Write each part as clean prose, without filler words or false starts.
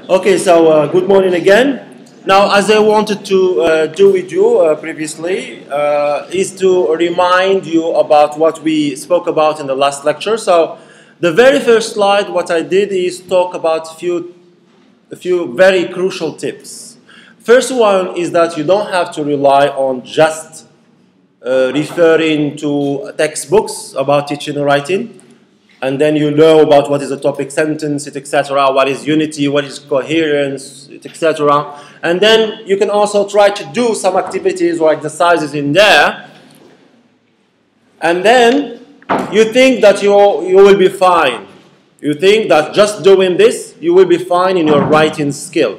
Okay, so good morning again. Now, as I wanted to do with you previously, is to remind you about what we spoke about in the last lecture. So, the very first slide, what I did is talk about a few very crucial tips. First one is that you don't have to rely on just referring to textbooks about teaching and writing. And then you know about what is a topic sentence, etc., what is unity, what is coherence, etc. And then you can also try to do some activities or exercises in there. And then you think that you will be fine. You think that just doing this, you will be fine in your writing skill.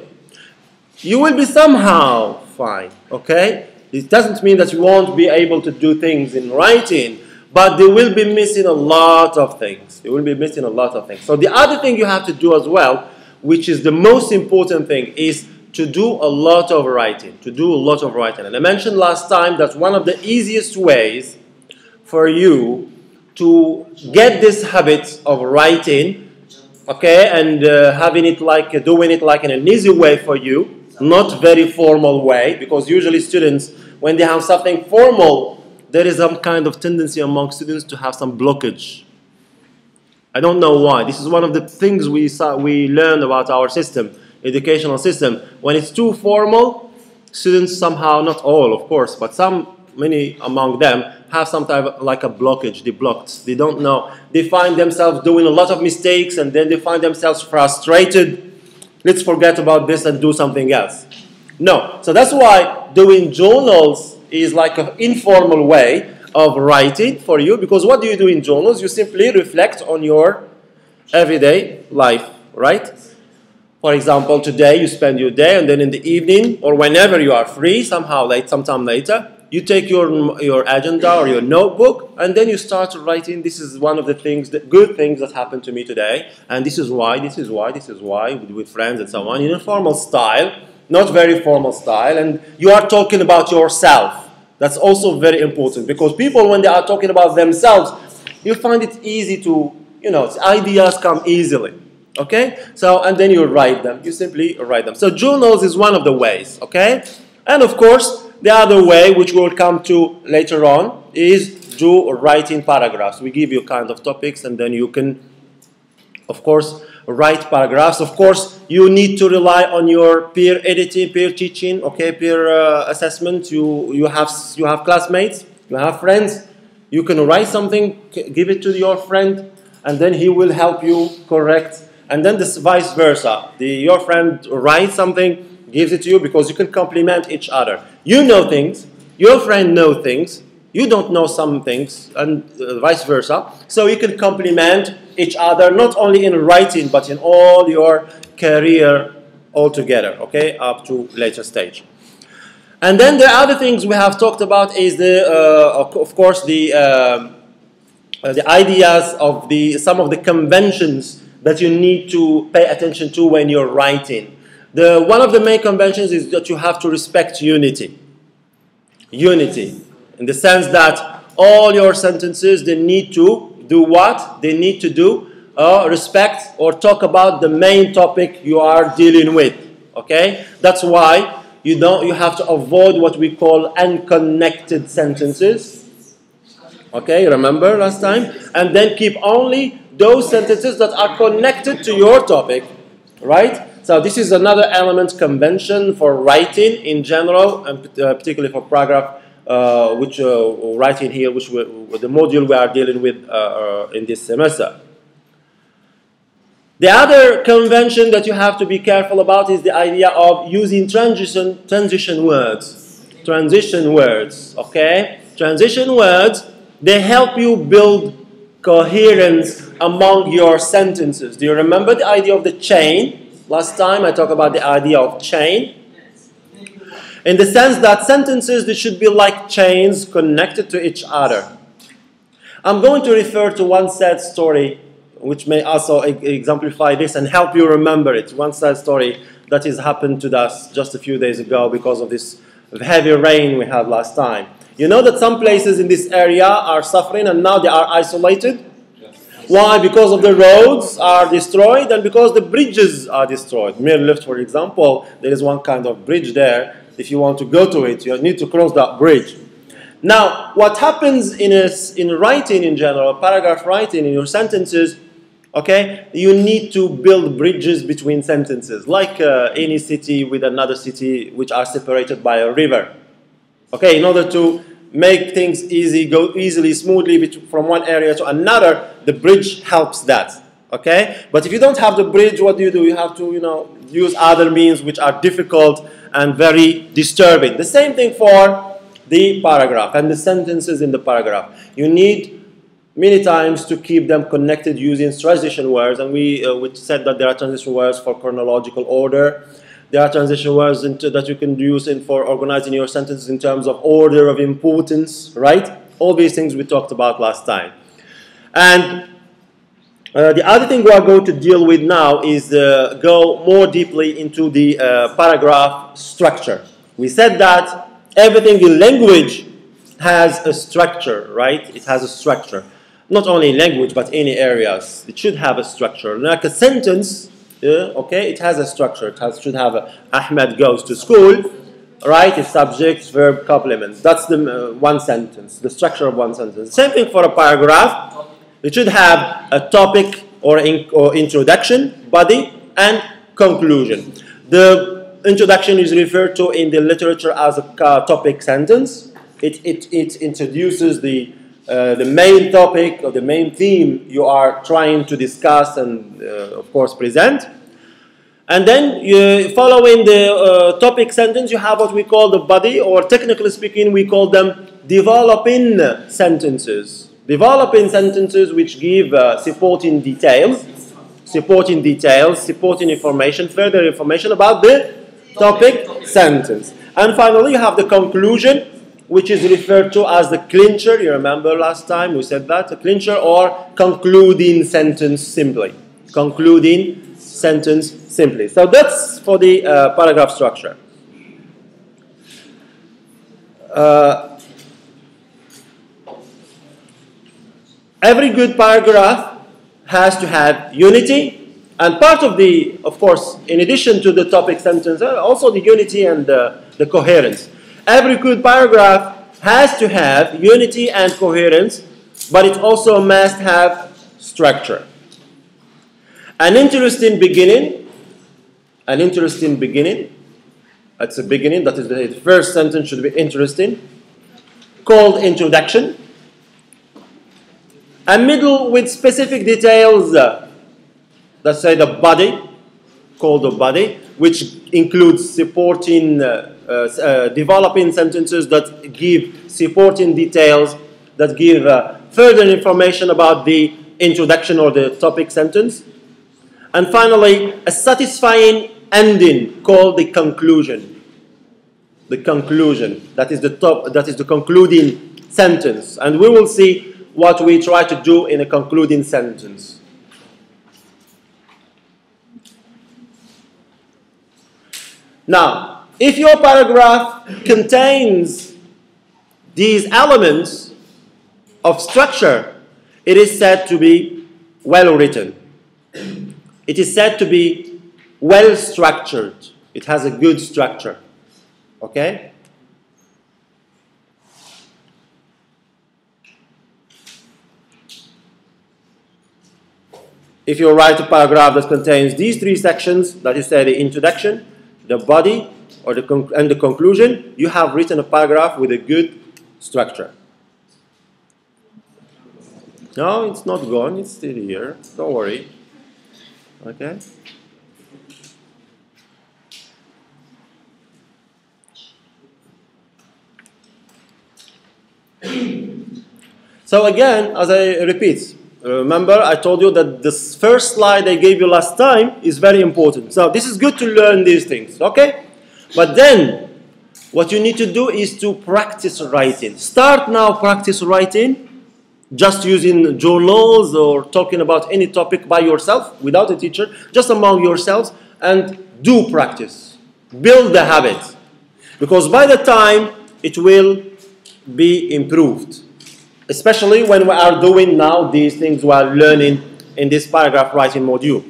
You will be somehow fine, okay? It doesn't mean that you won't be able to do things in writing, but they will be missing a lot of things. They will be missing a lot of things. So the other thing you have to do as well, which is the most important thing, is to do a lot of writing. To do a lot of writing. And I mentioned last time that one of the easiest ways for you to get this habit of writing, okay, and having it like, doing it like in an easy way for you, not very formal way, because usually students, when they have something formal, there is some kind of tendency among students to have some blockage. I don't know why. This is one of the things we learn about our system, educational system. When it's too formal, students somehow, not all of course, but many among them have some type of like a blockage. They blocked. They don't know. They find themselves doing a lot of mistakes and then they find themselves frustrated. Let's forget about this and do something else. No. So that's why doing journals is like an informal way of writing for you, because what do you do in journals? You simply reflect on your everyday life, right? For example, today you spend your day, and then in the evening or whenever you are free, sometime later, you take your agenda or your notebook, and then you start writing. This is one of the things, the good things that happened to me today, and this is why, with friends and so on, in a formal style. Not very formal style, and you are talking about yourself. That's also very important, because people, when they are talking about themselves, you find it easy to, ideas come easily, okay? So, and then you write them. You simply write them. So journals is one of the ways, okay? And of course, the other way, which we'll come to later on, is do writing paragraphs. We give you kind of topics, and then you can, of course, write paragraphs. Of course, you need to rely on your peer editing, peer teaching, okay, peer assessment. You have classmates, you have friends. You can write something, give it to your friend, and then he will help you correct. And then this vice versa. Your friend writes something, gives it to you, because you can complement each other. You know things, your friend knows things, you don't know some things, and vice versa. So you can complement each other, not only in writing, but in all your career altogether, okay, up to later stage. And then the other things we have talked about is of course, the ideas of some of the conventions that you need to pay attention to when you're writing. One of the main conventions is that you have to respect unity. Unity, in the sense that all your sentences, they need to do what? They need to do respect or talk about the main topic you are dealing with. Okay? That's why you have to avoid what we call unconnected sentences. Okay, remember last time? And then keep only those sentences that are connected to your topic. Right? So this is another element convention for writing in general, and particularly for paragraph, writing here, which the module we are dealing with in this semester. The other convention that you have to be careful about is the idea of using transition words. Transition words, okay? Transition words, they help you build coherence among your sentences. Do you remember the idea of the chain? Last time I talked about the idea of chain. In the sense that sentences, they should be like chains connected to each other. I'm going to refer to one sad story, which may also exemplify this and help you remember it. One sad story that has happened to us just a few days ago because of this heavy rain we had last time. You know that some places in this area are suffering and now they are isolated? Why? Because of the roads are destroyed and because the bridges are destroyed. Mere lift, for example, there is one kind of bridge there. If you want to go to it, you need to cross that bridge. Now, what happens in writing in general, paragraph writing in your sentences, okay, you need to build bridges between sentences, like any city with another city which are separated by a river. Okay, in order to make things go easily, smoothly from one area to another, the bridge helps that. Okay, but if you don't have the bridge, what do? You have to, use other means which are difficult and very disturbing. The same thing for the paragraph and the sentences in the paragraph. You need many times to keep them connected using transition words, and we said that there are transition words for chronological order. There are transition words that you can use for organizing your sentences in terms of order of importance, right? All these things we talked about last time. And the other thing we are going to deal with now is go more deeply into the paragraph structure. We said that everything in language has a structure, right? It has a structure. Not only in language, but any areas. It should have a structure. Like a sentence, okay, it has a structure. It should have Ahmed goes to school, right? It's subject, verb, complement. That's the one sentence, the structure of one sentence. Same thing for a paragraph. It should have a topic or introduction, body, and conclusion. The introduction is referred to in the literature as a topic sentence. It introduces the main topic or the main theme you are trying to discuss and, of course, present. And then, following the topic sentence, you have what we call the body, or technically speaking, we call them developing sentences. Developing sentences which give supporting details, supporting information, further information about the topic sentence. And finally, you have the conclusion, which is referred to as the clincher. You remember last time we said that, a clincher, or concluding sentence simply. Concluding sentence simply. So that's for the paragraph structure. Every good paragraph has to have unity, and part of the, of course, in addition to the topic sentence, also the unity and the coherence. Every good paragraph has to have unity and coherence, but it also must have structure. An interesting beginning, that's a beginning, that is the first sentence should be interesting, called introduction. A middle with specific details, let's say the body, called the body, which includes supporting, developing sentences that give supporting details, that give further information about the introduction or the topic sentence. And finally, a satisfying ending called the conclusion. The conclusion, that is the concluding sentence. And we will see what we try to do in a concluding sentence. Now, if your paragraph contains these elements of structure, it is said to be well written. It is said to be well structured. It has a good structure. Okay? If you write a paragraph that contains these three sections, that is, say, the introduction, the body, or and the conclusion, you have written a paragraph with a good structure. No, it's not gone. It's still here. Don't worry. Okay? So again, as I repeat, remember I told you that this first slide I gave you last time is very important. So this is good to learn these things, okay? But then, what you need to do is to practice writing. Start now, practice writing, just using journals or talking about any topic by yourself, without a teacher, just among yourselves, and do practice. Build the habit. Because by the time, it will be improved. especially when we are doing now these things we are learning in this paragraph writing module.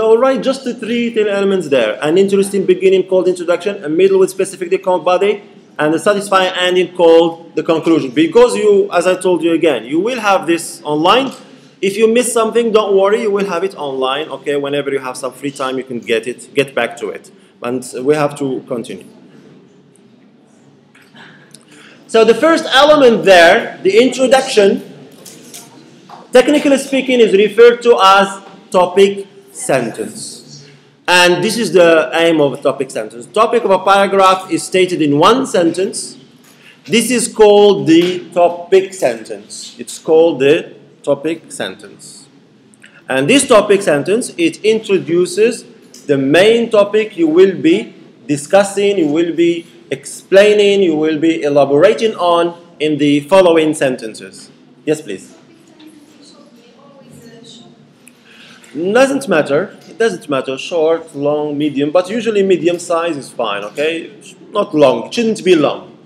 All right, just the three elements there. An interesting beginning called introduction, a middle with specifically called body, and a satisfying ending called the conclusion. Because you, as I told you again, you will have this online. If you miss something, don't worry, you will have it online. Okay, whenever you have some free time, you can get back to it. And we have to continue. So the first element there, the introduction, technically speaking, is referred to as topic sentence. And this is the aim of a topic sentence. The topic of a paragraph is stated in one sentence. This is called the topic sentence. It's called the topic sentence. And this topic sentence, it introduces the main topic you will be discussing, you will be explaining, you will be elaborating on in the following sentences. Yes, please. Doesn't matter. It doesn't matter. Short, long, medium. But usually medium size is fine. Okay, not long. It shouldn't be long.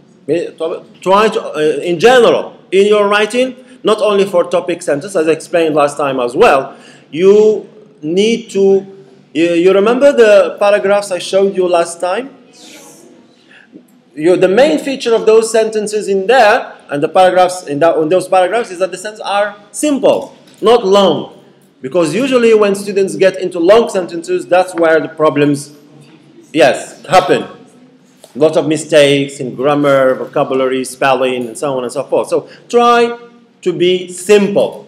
Try to, in general, in your writing, not only for topic sentence, as I explained last time as well. You need to. You remember the paragraphs I showed you last time? The main feature of those sentences in there and the paragraphs in those paragraphs is that the sentences are simple, not long. Because usually when students get into long sentences, that's where the problems, yes, happen. A lot of mistakes in grammar, vocabulary, spelling, and so on and so forth. So try to be simple.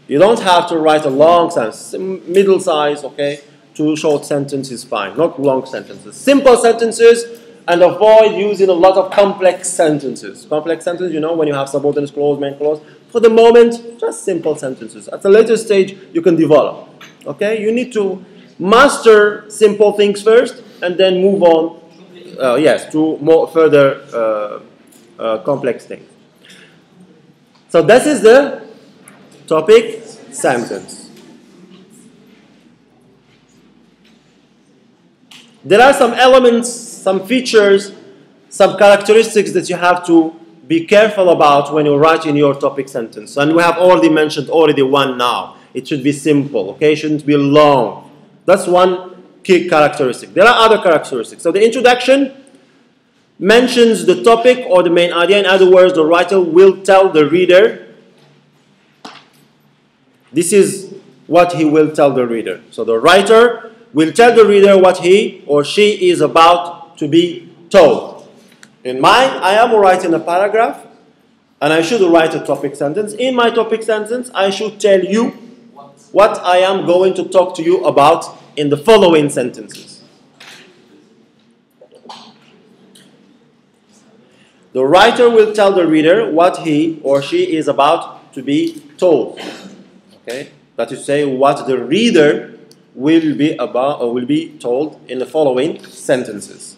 You don't have to write a long sentence. Middle size, okay? 2 short sentences is fine, not long sentences. Simple sentences, and avoid using a lot of complex sentences. Complex sentences, you know, when you have subordinate clause, main clause. For the moment, just simple sentences. At a later stage, you can develop. Okay? You need to master simple things first, and then move on, to more further complex things. So this is the topic sentence. There are some elements, some features, some characteristics that you have to be careful about when you write in your topic sentence. And we have already mentioned one now. It should be simple, okay? It shouldn't be long. That's one key characteristic. There are other characteristics. So the introduction mentions the topic or the main idea. In other words, the writer will tell the reader. This is what he will tell the reader. So the writer will tell the reader what he or she is about to be told. In mine, I am writing a paragraph, and I should write a topic sentence. In my topic sentence, I should tell you what I am going to talk to you about in the following sentences. The writer will tell the reader what he or she is about to be told. Okay? That is to say, what the reader will be told in the following sentences.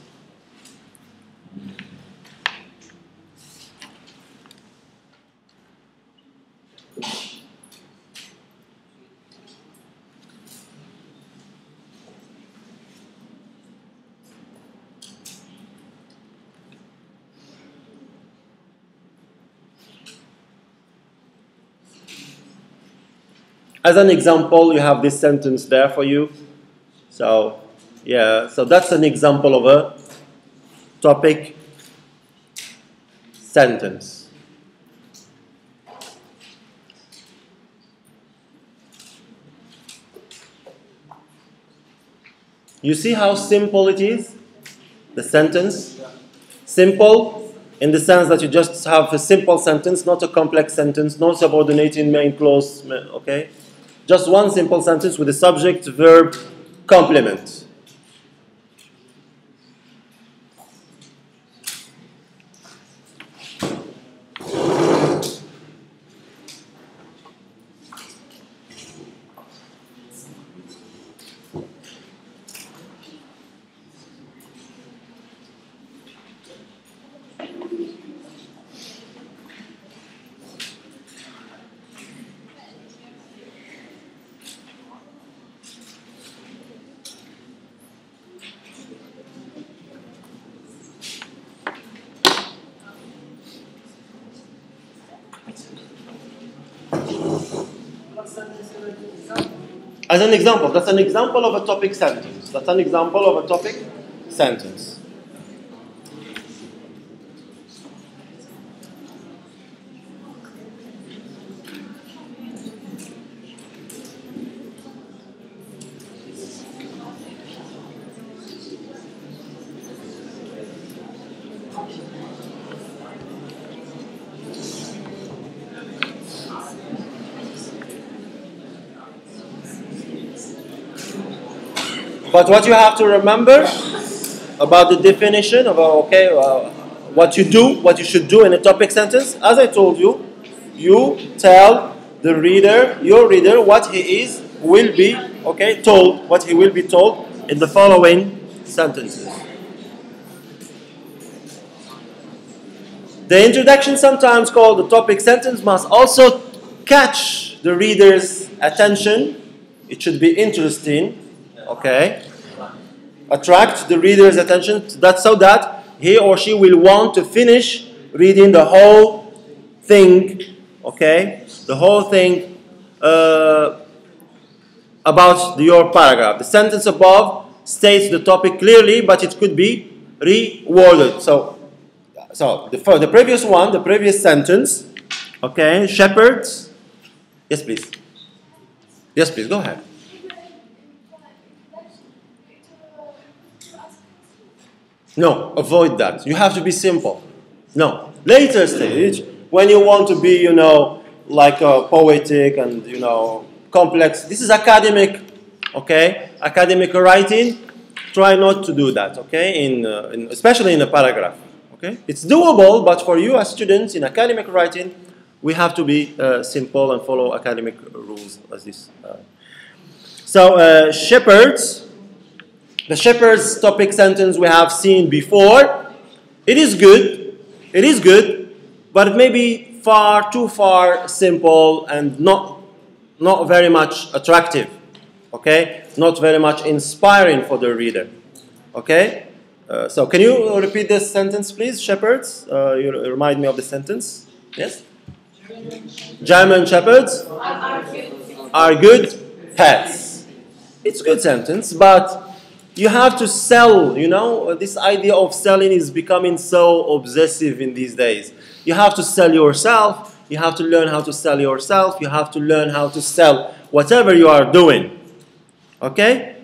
As an example, you have this sentence there for you. So, so that's an example of a topic sentence. You see how simple it is? The sentence? Simple in the sense that you just have a simple sentence, not a complex sentence, no subordinating main clause, okay? Just one simple sentence with a subject, verb, complement. As an example, that's an example of a topic sentence. That's an example of a topic sentence. But what you have to remember about the definition of what you should do in a topic sentence, as I told you, you tell the reader, your reader, what he will be told, what he will be told in the following sentences. The introduction, sometimes called the topic sentence, must also catch the reader's attention. It should be interesting. Attract the reader's attention so that he or she will want to finish reading the whole thing, the whole thing about your paragraph. The sentence above states the topic clearly, but it could be reworded. So the previous one, the previous sentence, shepherds. Yes, please. Yes, please, go ahead. No, avoid that. You have to be simple. No. Later stage, when you want to be, poetic and, complex. This is academic, academic writing. Try not to do that, especially in a paragraph, It's doable, but for you as students in academic writing, we have to be simple and follow academic rules as this. Shepherds. The shepherd's topic sentence we have seen before. It is good, but it may be too far simple and not very much attractive, not very much inspiring for the reader, so can you repeat this sentence, please, shepherds? You remind me of the sentence. Yes? German shepherds are good pets. It's a good sentence, but you have to sell, this idea of selling is becoming so obsessive in these days. You have to sell yourself. You have to learn how to sell yourself. You have to learn how to sell whatever you are doing. Do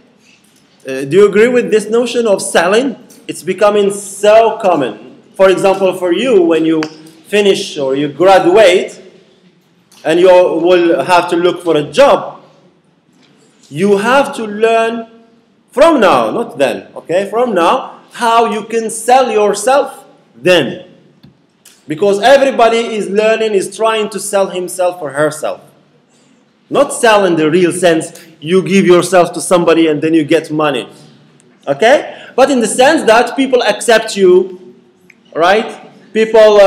you agree with this notion of selling? It's becoming so common. For example, for you, when you finish or you graduate and you will have to look for a job, you have to learn from now, not then, from now, how you can sell yourself then. Because everybody is learning, is trying to sell himself or herself. Not sell in the real sense, you give yourself to somebody and then you get money. But in the sense that people accept you, right? People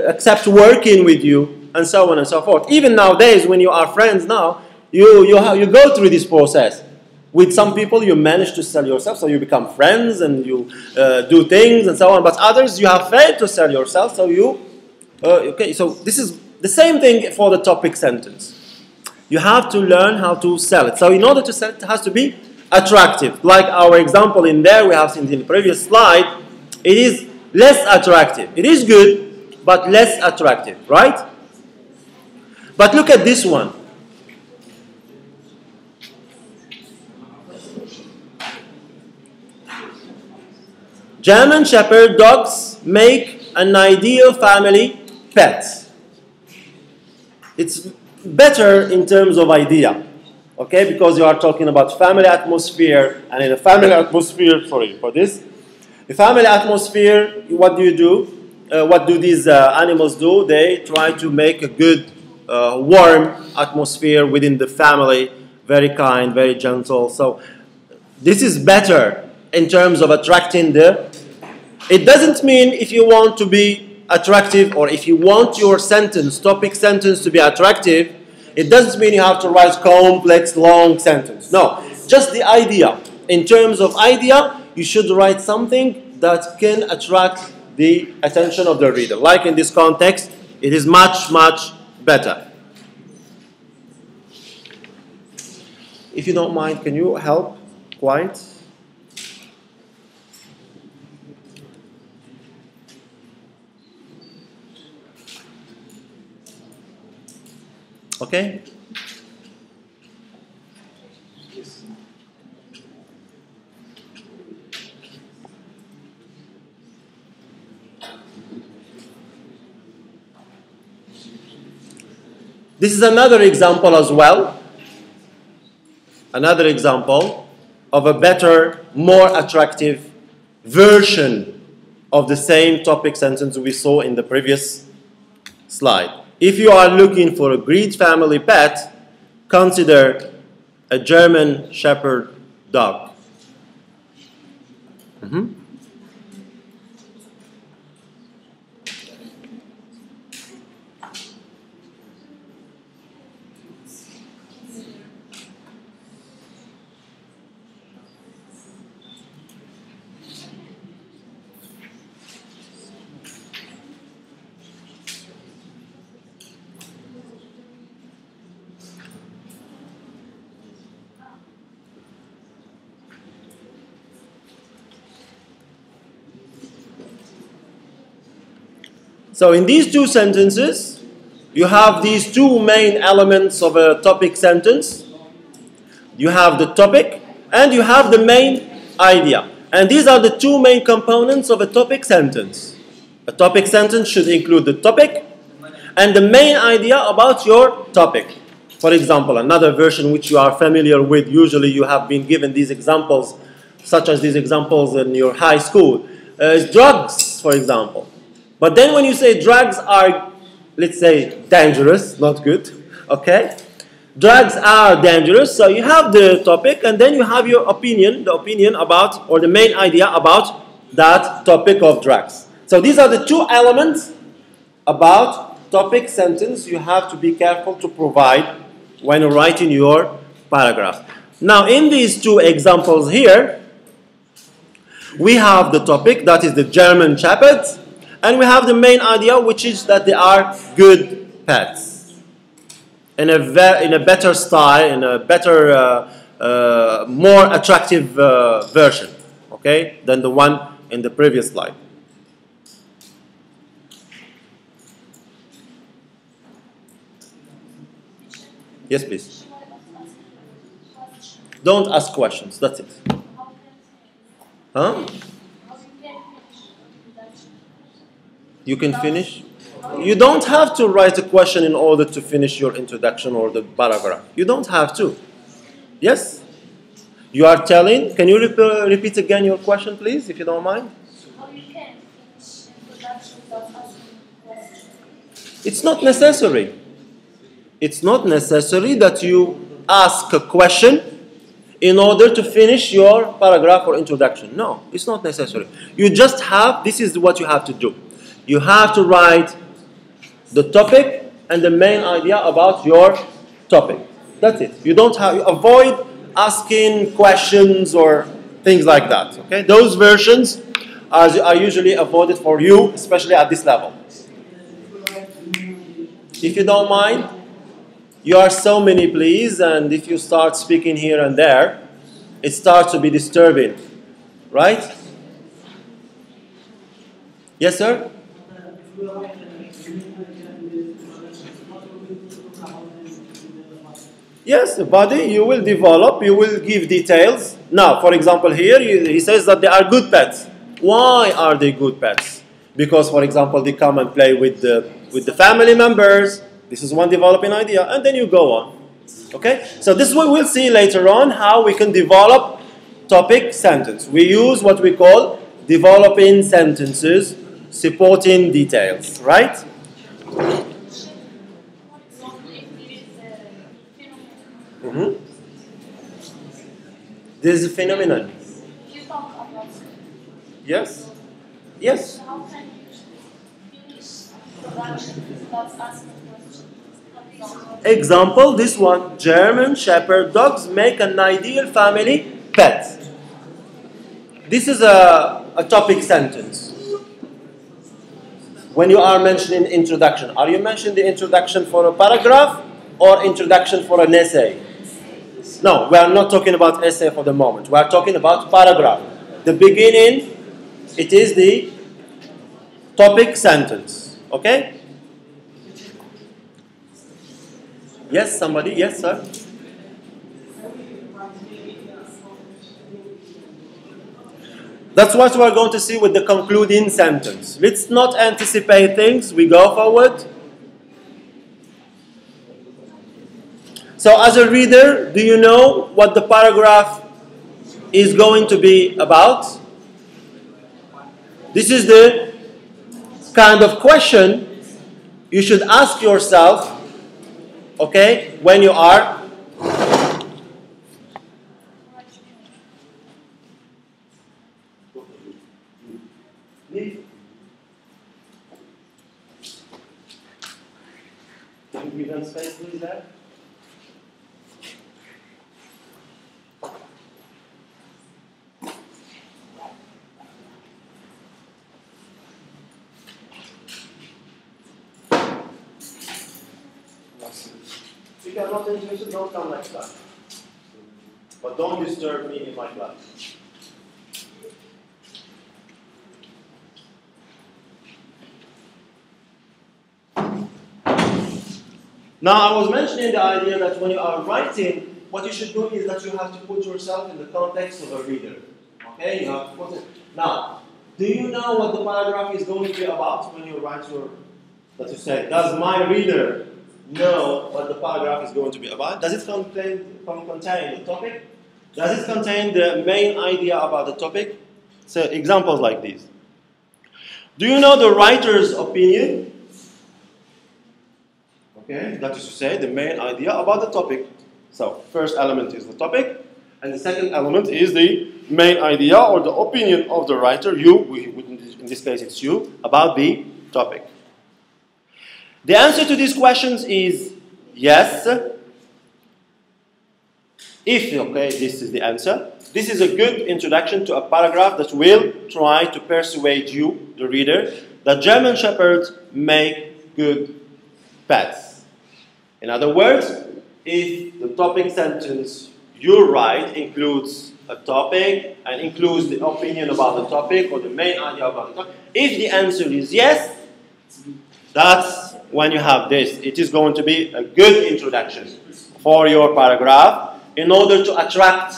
accept working with you, and so on and so forth. Even nowadays, when you are friends now, you go through this process. With some people, you manage to sell yourself, so you become friends and you do things and so on. But others, you have failed to sell yourself, so you... so this is the same thing for the topic sentence. You have to learn how to sell it. So in order to sell it, it has to be attractive. Like our example in there, we have seen in the previous slide, it is less attractive. It is good, but less attractive, right? But look at this one. German Shepherd dogs make an ideal family pet. It's better in terms of idea. Okay, because you are talking about family atmosphere, and in a family atmosphere, sorry for this, the family atmosphere, what do you do? What do these animals do? They try to make a good, warm atmosphere within the family, very kind, very gentle. So this is better in terms of attracting the. It doesn't mean if you want to be attractive or if you want your sentence, topic sentence to be attractive, it doesn't mean you have to write complex, long sentence. No, just the idea. In terms of idea, you should write something that can attract the attention of the reader. Like in this context, it is much, much better. If you don't mind, can you help? Quiet. Okay? This is another example as well. Another example of a better, more attractive version of the same topic sentence we saw in the previous slide. If you are looking for a great family pet, consider a German Shepherd dog. So in these two sentences, you have these two main elements of a topic sentence. You have the topic and you have the main idea. And these are the two main components of a topic sentence. A topic sentence should include the topic and the main idea about your topic. For example, another version which you are familiar with, usually you have been given these examples, such as these examples in your high school, is drugs, for example. But then when you say drugs are, let's say, dangerous, not good, okay? Drugs are dangerous, so you have the topic and then you have your opinion, the opinion about, or the main idea about that topic of drugs. So these are the two elements about topic sentence you have to be careful to provide when writing your paragraph. Now in these two examples here, we have the topic, that is the German Shepherd, and we have the main idea, which is that they are good pets. In a better style, in a better, more attractive version, okay, than the one in the previous slide. Yes, please. Don't ask questions, that's it. Huh? You can finish? You don't have to write a question in order to finish your introduction or the paragraph. You don't have to. Yes? You are telling, can you repeat again your question, please, if you don't mind? How you can finish introduction without asking questions? It's not necessary. It's not necessary that you ask a question in order to finish your paragraph or introduction. No, it's not necessary. You just have, this is what you have to do. You have to write the topic and the main idea about your topic. That's it. You don't have, you avoid asking questions or things like that. Okay? Those versions are usually avoided for you, especially at this level. If you don't mind, you are so many, please, and if you start speaking here and there, it starts to be disturbing. Right? Yes, sir? Yes, the body, you will develop, you will give details. Now, for example, here he says that they are good pets. Why are they good pets? Because, for example, they come and play with the family members. This is one developing idea, and then you go on. Okay? So this is what we'll see later on, how we can develop topic sentence. We use what we call developing sentences, supporting details, right? Mm-hmm. This is a phenomenon. You talk about Yes? Yes. how can you finish production without asking questions? Example, this one. German Shepherd dogs make an ideal family pet. This is a topic sentence. When you are mentioning introduction, are you mentioning the introduction for a paragraph or introduction for an essay? No, we are not talking about essay for the moment. We are talking about paragraph. The beginning, it is the topic sentence. Okay? Yes, somebody? Yes, sir? That's what we're going to see with the concluding sentence. Let's not anticipate things. We go forward. So as a reader, do you know what the paragraph is going to be about? This is the kind of question you should ask yourself, okay, when you are Can you give them space, please, there? If you are not interested, don't come next time. But don't disturb me in my class. Now, I was mentioning the idea that when you are writing, what you should do is that you have to put yourself in the context of a reader. Okay? You have to put it. Now, do you know what the paragraph is going to be about when you write your, that you say, does my reader know what the paragraph is going to be about? Does it contain the topic? Does it contain the main idea about the topic? So, examples like these. Do you know the writer's opinion? Okay, that is to say, the main idea about the topic. So, first element is the topic, and the second element is the main idea or the opinion of the writer, in this case it's you, about the topic. The answer to these questions is yes. If, okay, this is the answer. This is a good introduction to a paragraph that will try to persuade you, the reader, that German Shepherds make good pets. In other words, if the topic sentence you write includes a topic and includes the opinion about the topic or the main idea about the topic, if the answer is yes, that's when you have this. It is going to be a good introduction for your paragraph in order to attract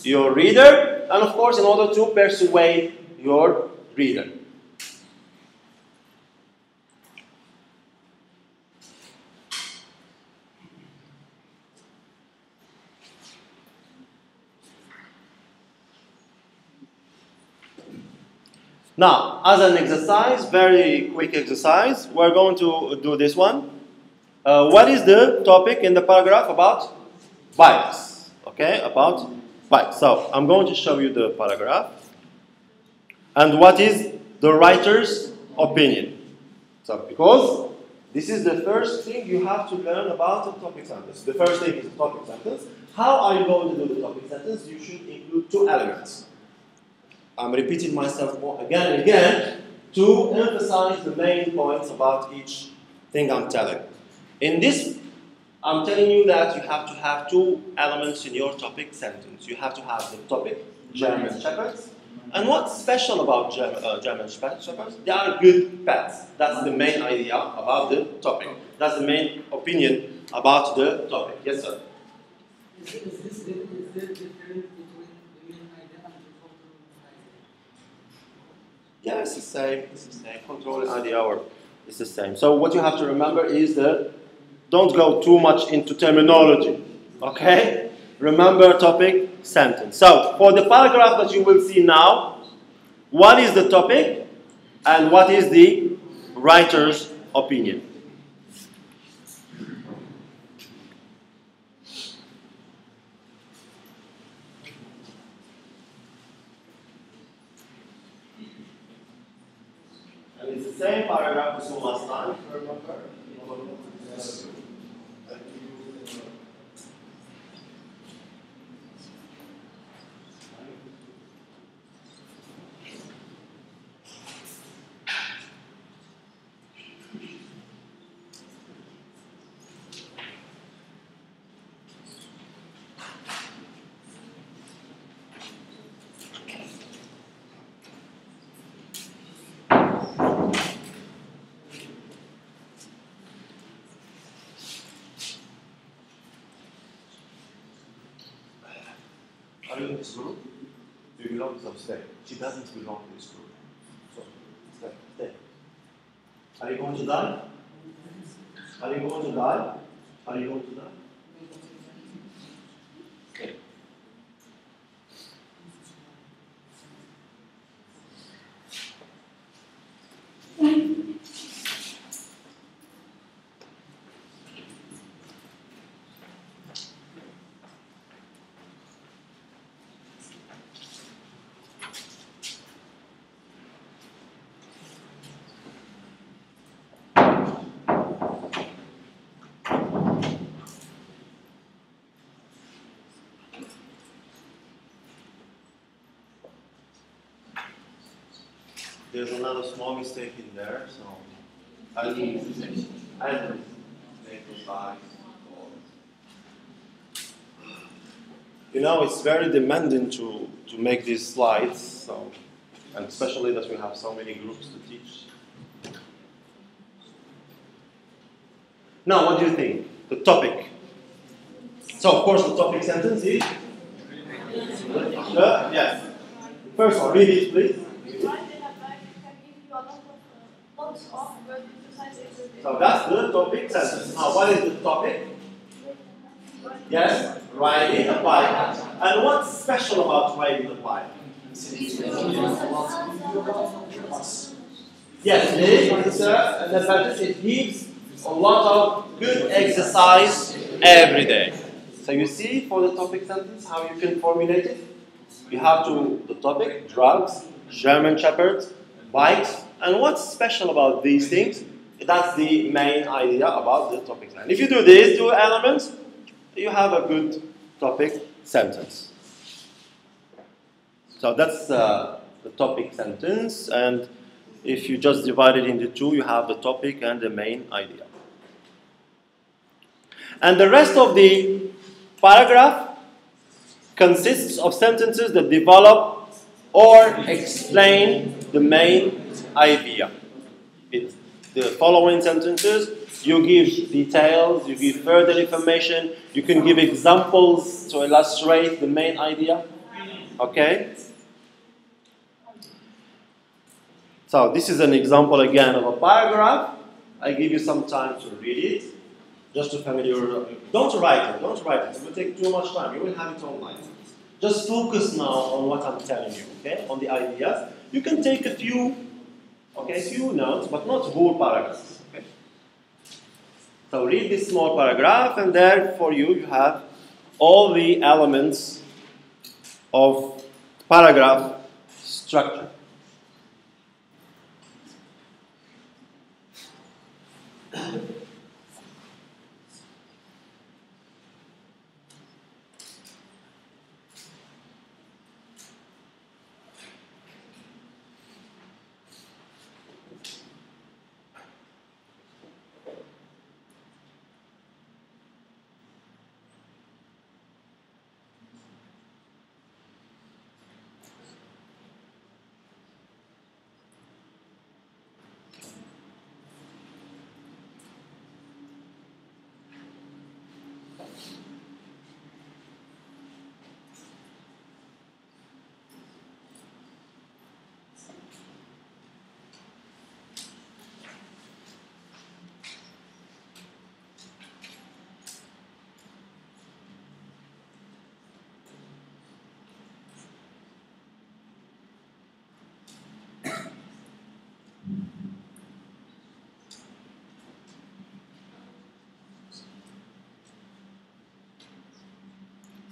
your reader and, of course, in order to persuade your reader. Now, as an exercise, very quick exercise, we're going to do this one. What is the topic in the paragraph about? Bikes. Okay, about bikes. So, I'm going to show you the paragraph. And what is the writer's opinion? So, because this is the first thing you have to learn about the topic sentence. The first thing is the topic sentence. How are you going to do the topic sentence? You should include two elements. I'm repeating myself again and again to emphasize the main points about each thing I'm telling. In this, I'm telling you that you have to have two elements in your topic sentence. You have to have the topic, German Shepherds. And what's special about German Shepherds? They are good pets. That's the main idea about the topic. That's the main opinion about the topic. Yes, sir? Is this different between the main idea and the control idea? Yeah, it's the same. It's the same. Control idea, or it's the same. So what you have to remember is the don't go too much into terminology. Okay? Remember topic, sentence. So, for the paragraph that you will see now, what is the topic and what is the writer's opinion? And it's the same paragraph we saw last time, if you remember. Are you in this group? Do you belong to some stay? She doesn't belong to this group. So, stay. Are you going to die? Are you going to die? Are you going to die? Okay. There's another small mistake in there, so I'll make You know, it's very demanding to make these slides, so, and especially that we have so many groups to teach. Now, what do you think? The topic. So, of course, the topic sentence is? Yes. First one, read it, please. So that's the topic sentence. Now, what is the topic? Yes, riding a bike. And what's special about riding a bike? Yes, and the fact it gives a lot of good exercise every day. So you see for the topic sentence how you can formulate it? You have the topic, drugs, German shepherds, bikes, and what's special about these things? That's the main idea about the topic line. If you do these two elements, you have a good topic sentence. So that's the topic sentence, and if you just divide it into two, you have the topic and the main idea. And the rest of the paragraph consists of sentences that develop or explain the main idea. The following sentences, you give details, you give further information, you can give examples to illustrate the main idea. Okay? So this is an example again of a paragraph. I give you some time to read it, just to familiarize. Don't write it. It will take too much time. You will have it online. Just focus now on what I'm telling you, okay? On the ideas. You can take a few notes, but not whole paragraphs. Okay? So read this small paragraph, and there for you have all the elements of paragraph structure.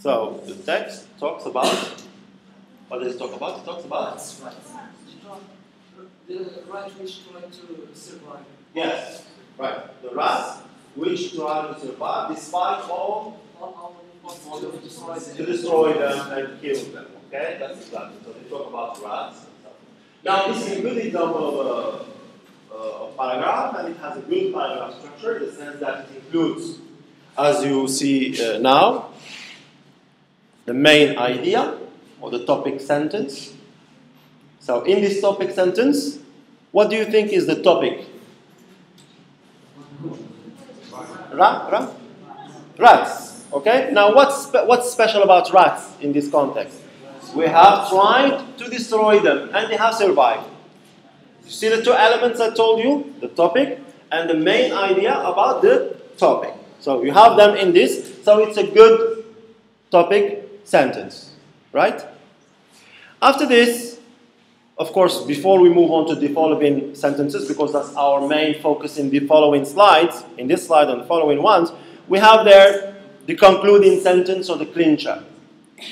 So the text talks about, what does it talk about? It talks about? The rat which tried to survive. Yes, right. The rats which try to survive despite all to destroy them and kill them. Okay, that's exactly. So they talk about rats and stuff. Now this is a good example of a paragraph, and it has a good paragraph structure in the sense that it includes, as you see now, the main idea or the topic sentence. So in this topic sentence, what do you think is the topic? Rats. Okay. Now what's special about rats in this context? We have tried to destroy them and they have survived. You see the two elements I told you? The topic and the main idea about the topic. So you have them in this, so it's a good topic sentence. Right? After this, of course, before we move on to developing sentences, because that's our main focus in the following slides, in this slide and the following ones, we have there the concluding sentence or the clincher.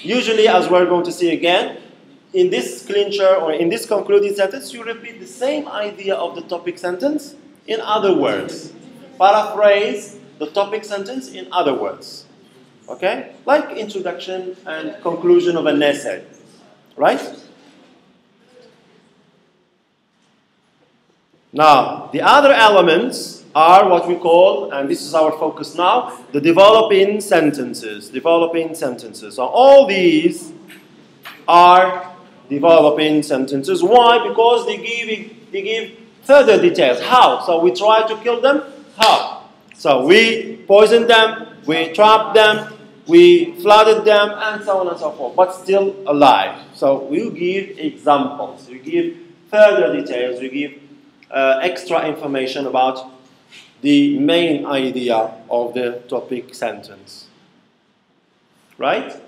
Usually, as we're going to see again, in this clincher or in this concluding sentence, you repeat the same idea of the topic sentence in other words. Paraphrase the topic sentence in other words. Okay? Like introduction and conclusion of an essay. Right? Now, the other elements are what we call, and this is our focus now, the developing sentences. Developing sentences. So all these are developing sentences. Why? Because they give further details. How? So we try to kill them. How? So we poisoned them, we trapped them, we flooded them, and so on and so forth, but still alive. So we give examples, we give further details, we give extra information about the main idea of the topic sentence. Right?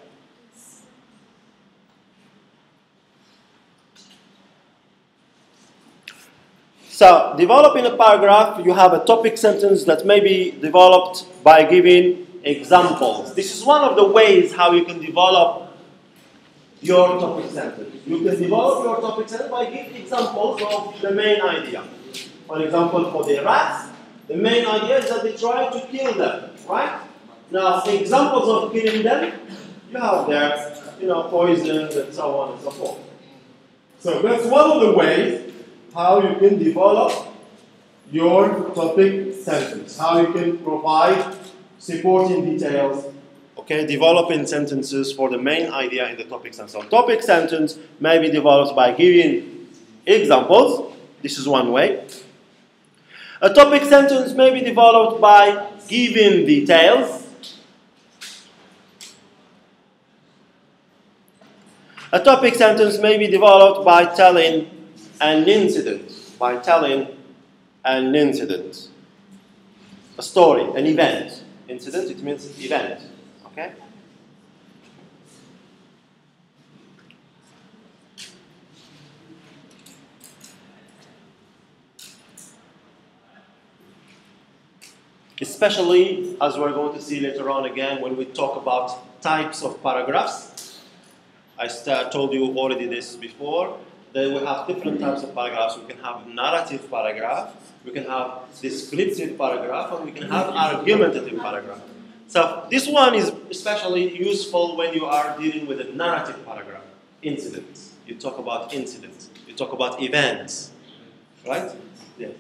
So, developing a paragraph, you have a topic sentence that may be developed by giving examples. This is one of the ways how you can develop your topic sentence. You can develop your topic sentence by giving examples of the main idea. For example, for the rats, the main idea is that they try to kill them, right? Now, examples of killing them, you have there, poisons and so on and so forth. So that's one of the ways how you can develop your topic sentence, how you can provide supporting details, okay, developing sentences for the main idea in the topic sentence. So topic sentence may be developed by giving examples. This is one way. A topic sentence may be developed by giving details. A topic sentence may be developed by telling an incident. By telling an incident. A story, an event. Incident, it means event. Okay? Especially, as we're going to see later on again, when we talk about types of paragraphs. I told you already this before, that we have different types of paragraphs. We can have narrative paragraph, we can have descriptive paragraph, and we can have argumentative paragraph. So this one is especially useful when you are dealing with a narrative paragraph. Incidents. You talk about incidents. You talk about events. Right? Yes.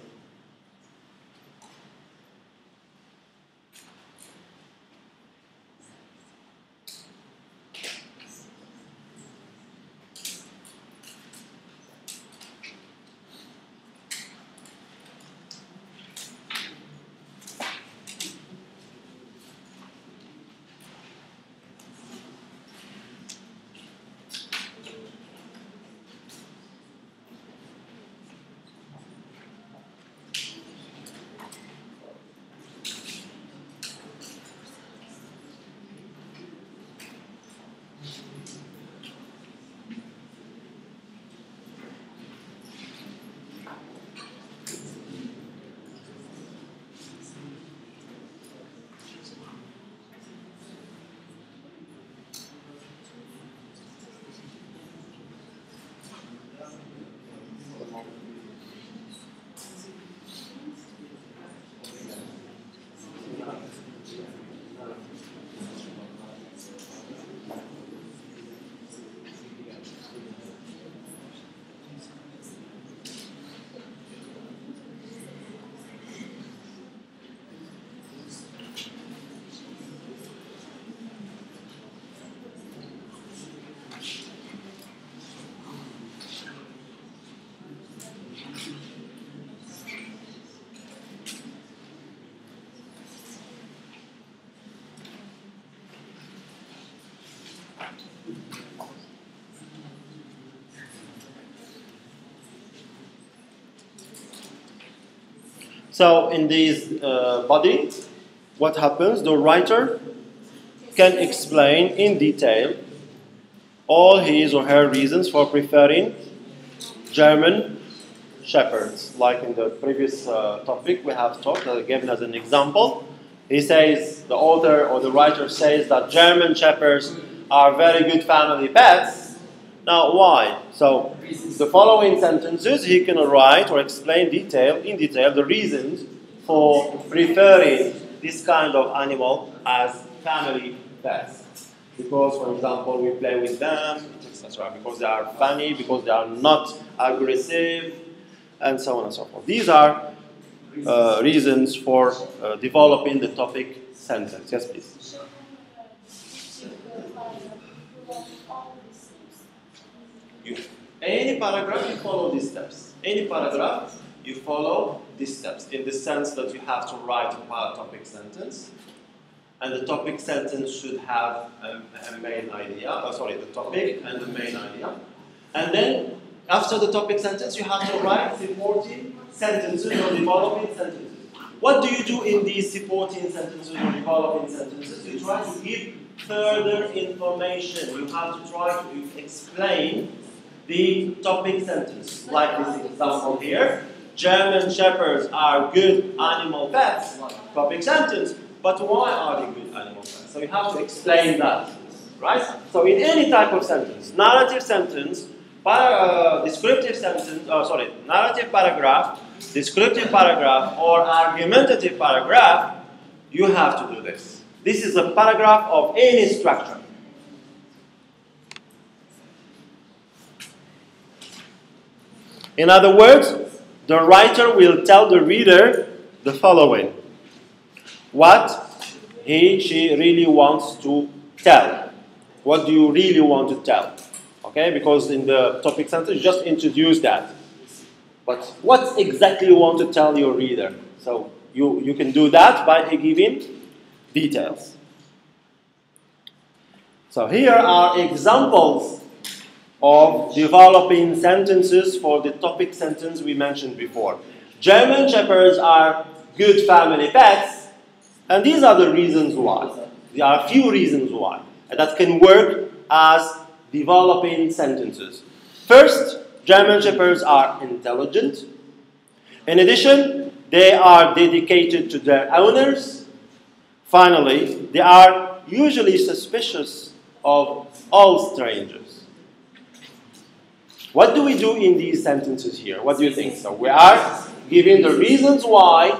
So in this body, what happens? The writer can explain in detail all his or her reasons for preferring German shepherds. Like in the previous topic we have talked, given as an example. He says, the author or the writer says that German shepherds are very good family pets. Now why? So the following sentences he can write or explain in detail the reasons for preferring this kind of animal as family pets. Because, for example, we play with them, etc. Because they are funny, because they are not aggressive, and so on and so forth. These are reasons for developing the topic sentence. Yes, please. Any paragraph, you follow these steps. Any paragraph, you follow these steps, in the sense that you have to write a topic sentence, and the topic sentence should have a main idea, the topic and the main idea. And then, after the topic sentence, you have to write supporting sentences or developing sentences. What do you do in these supporting sentences or developing sentences? You try to give further information. You have to try to explain the topic sentence, like this example here. German shepherds are good animal pets, topic sentence, but why are they good animal pets? So you have to explain that, right? So in any type of sentence, narrative sentence, descriptive sentence, narrative paragraph, descriptive paragraph, or argumentative paragraph, you have to do this. This is a paragraph of any structure. In other words, the writer will tell the reader the following: what she really wants to tell. What do you really want to tell? Okay, because in the topic sentence, you just introduce that. But what exactly you want to tell your reader? So you can do that by giving details. So here are examples of developing sentences for the topic sentence we mentioned before. German shepherds are good family pets, and these are the reasons why. There are a few reasons why that can work as developing sentences. First, German shepherds are intelligent. In addition, they are dedicated to their owners. Finally, they are usually suspicious of all strangers. What do we do in these sentences here? What do you think? So we are giving the reasons why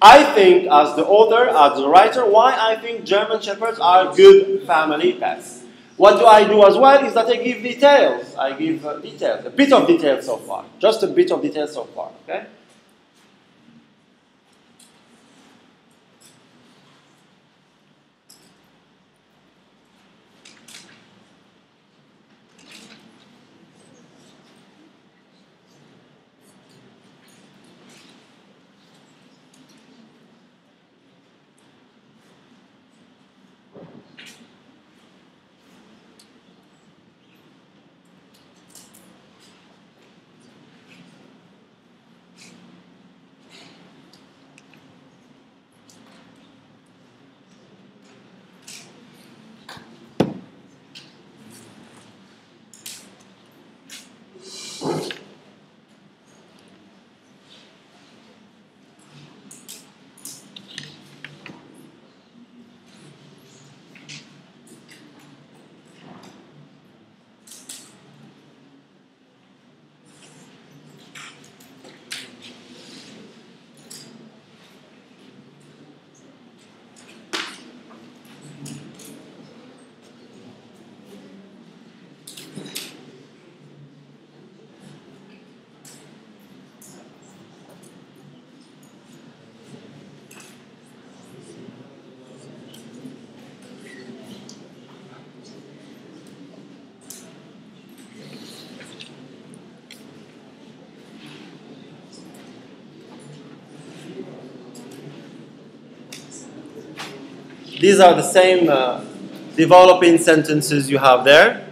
I think, as the author, as the writer, why I think German shepherds are good family pets. What do I do as well is that I give details. I give details, a bit of details so far. Just a bit of details so far, okay? These are the same developing sentences you have there.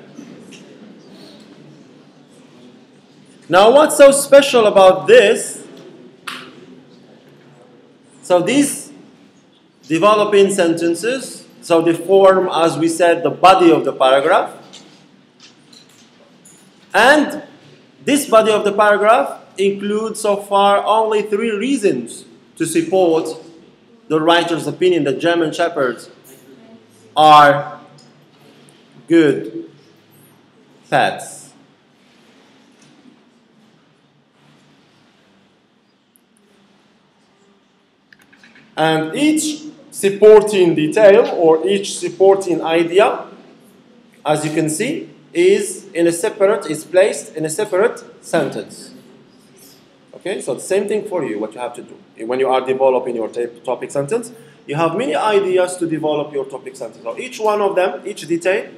Now, what's so special about this? So these developing sentences, so they form, as we said, the body of the paragraph. And this body of the paragraph includes so far only 3 reasons to support the writer's opinion that German Shepherds are good pets. And each supporting detail or each supporting idea, as you can see, is placed in a separate sentence. Okay, so the same thing for you, what you have to do. When you are developing your topic sentence, you have many ideas to develop your topic sentence. So each one of them, each detail,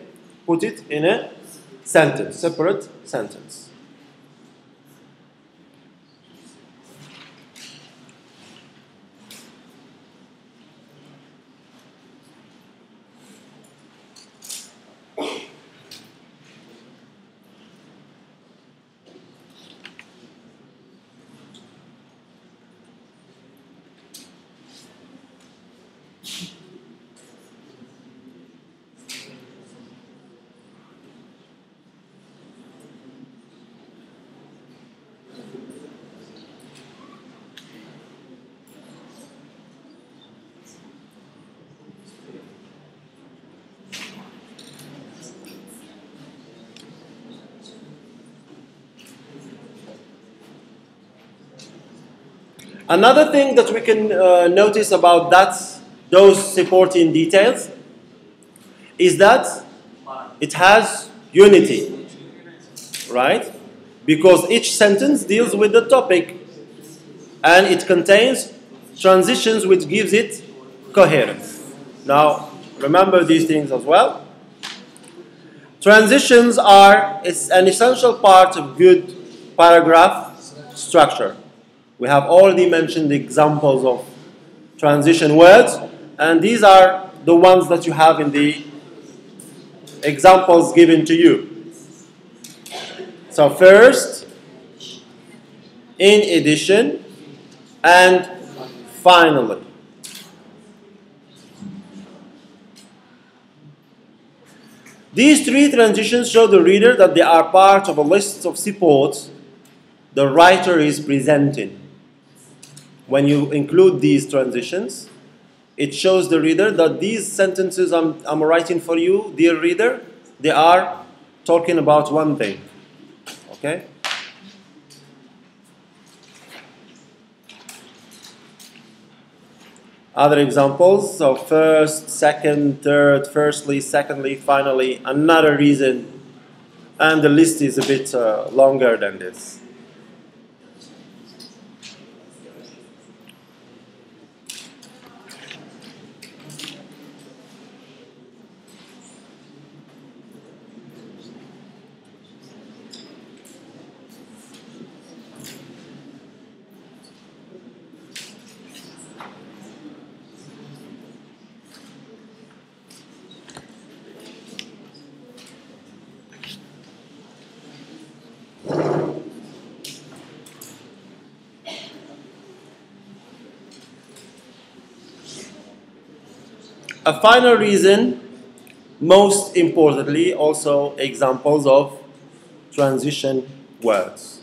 put it in a sentence, separate sentence. Another thing that we can notice about those supporting details is that it has unity, right? Because each sentence deals with the topic and it contains transitions which gives it coherence. Now, remember these things as well. Transitions are an essential part of good paragraph structure. We have already mentioned examples of transition words, and these are the ones that you have in the examples given to you. So first, in addition, and finally. These 3 transitions show the reader that they are part of a list of supports the writer is presenting. When you include these transitions, it shows the reader that these sentences I'm writing for you, dear reader, they are talking about one thing. Okay? Other examples, so first, second, third, firstly, secondly, finally, another reason, and the list is a bit longer than this. A final reason, most importantly, also examples of transition words.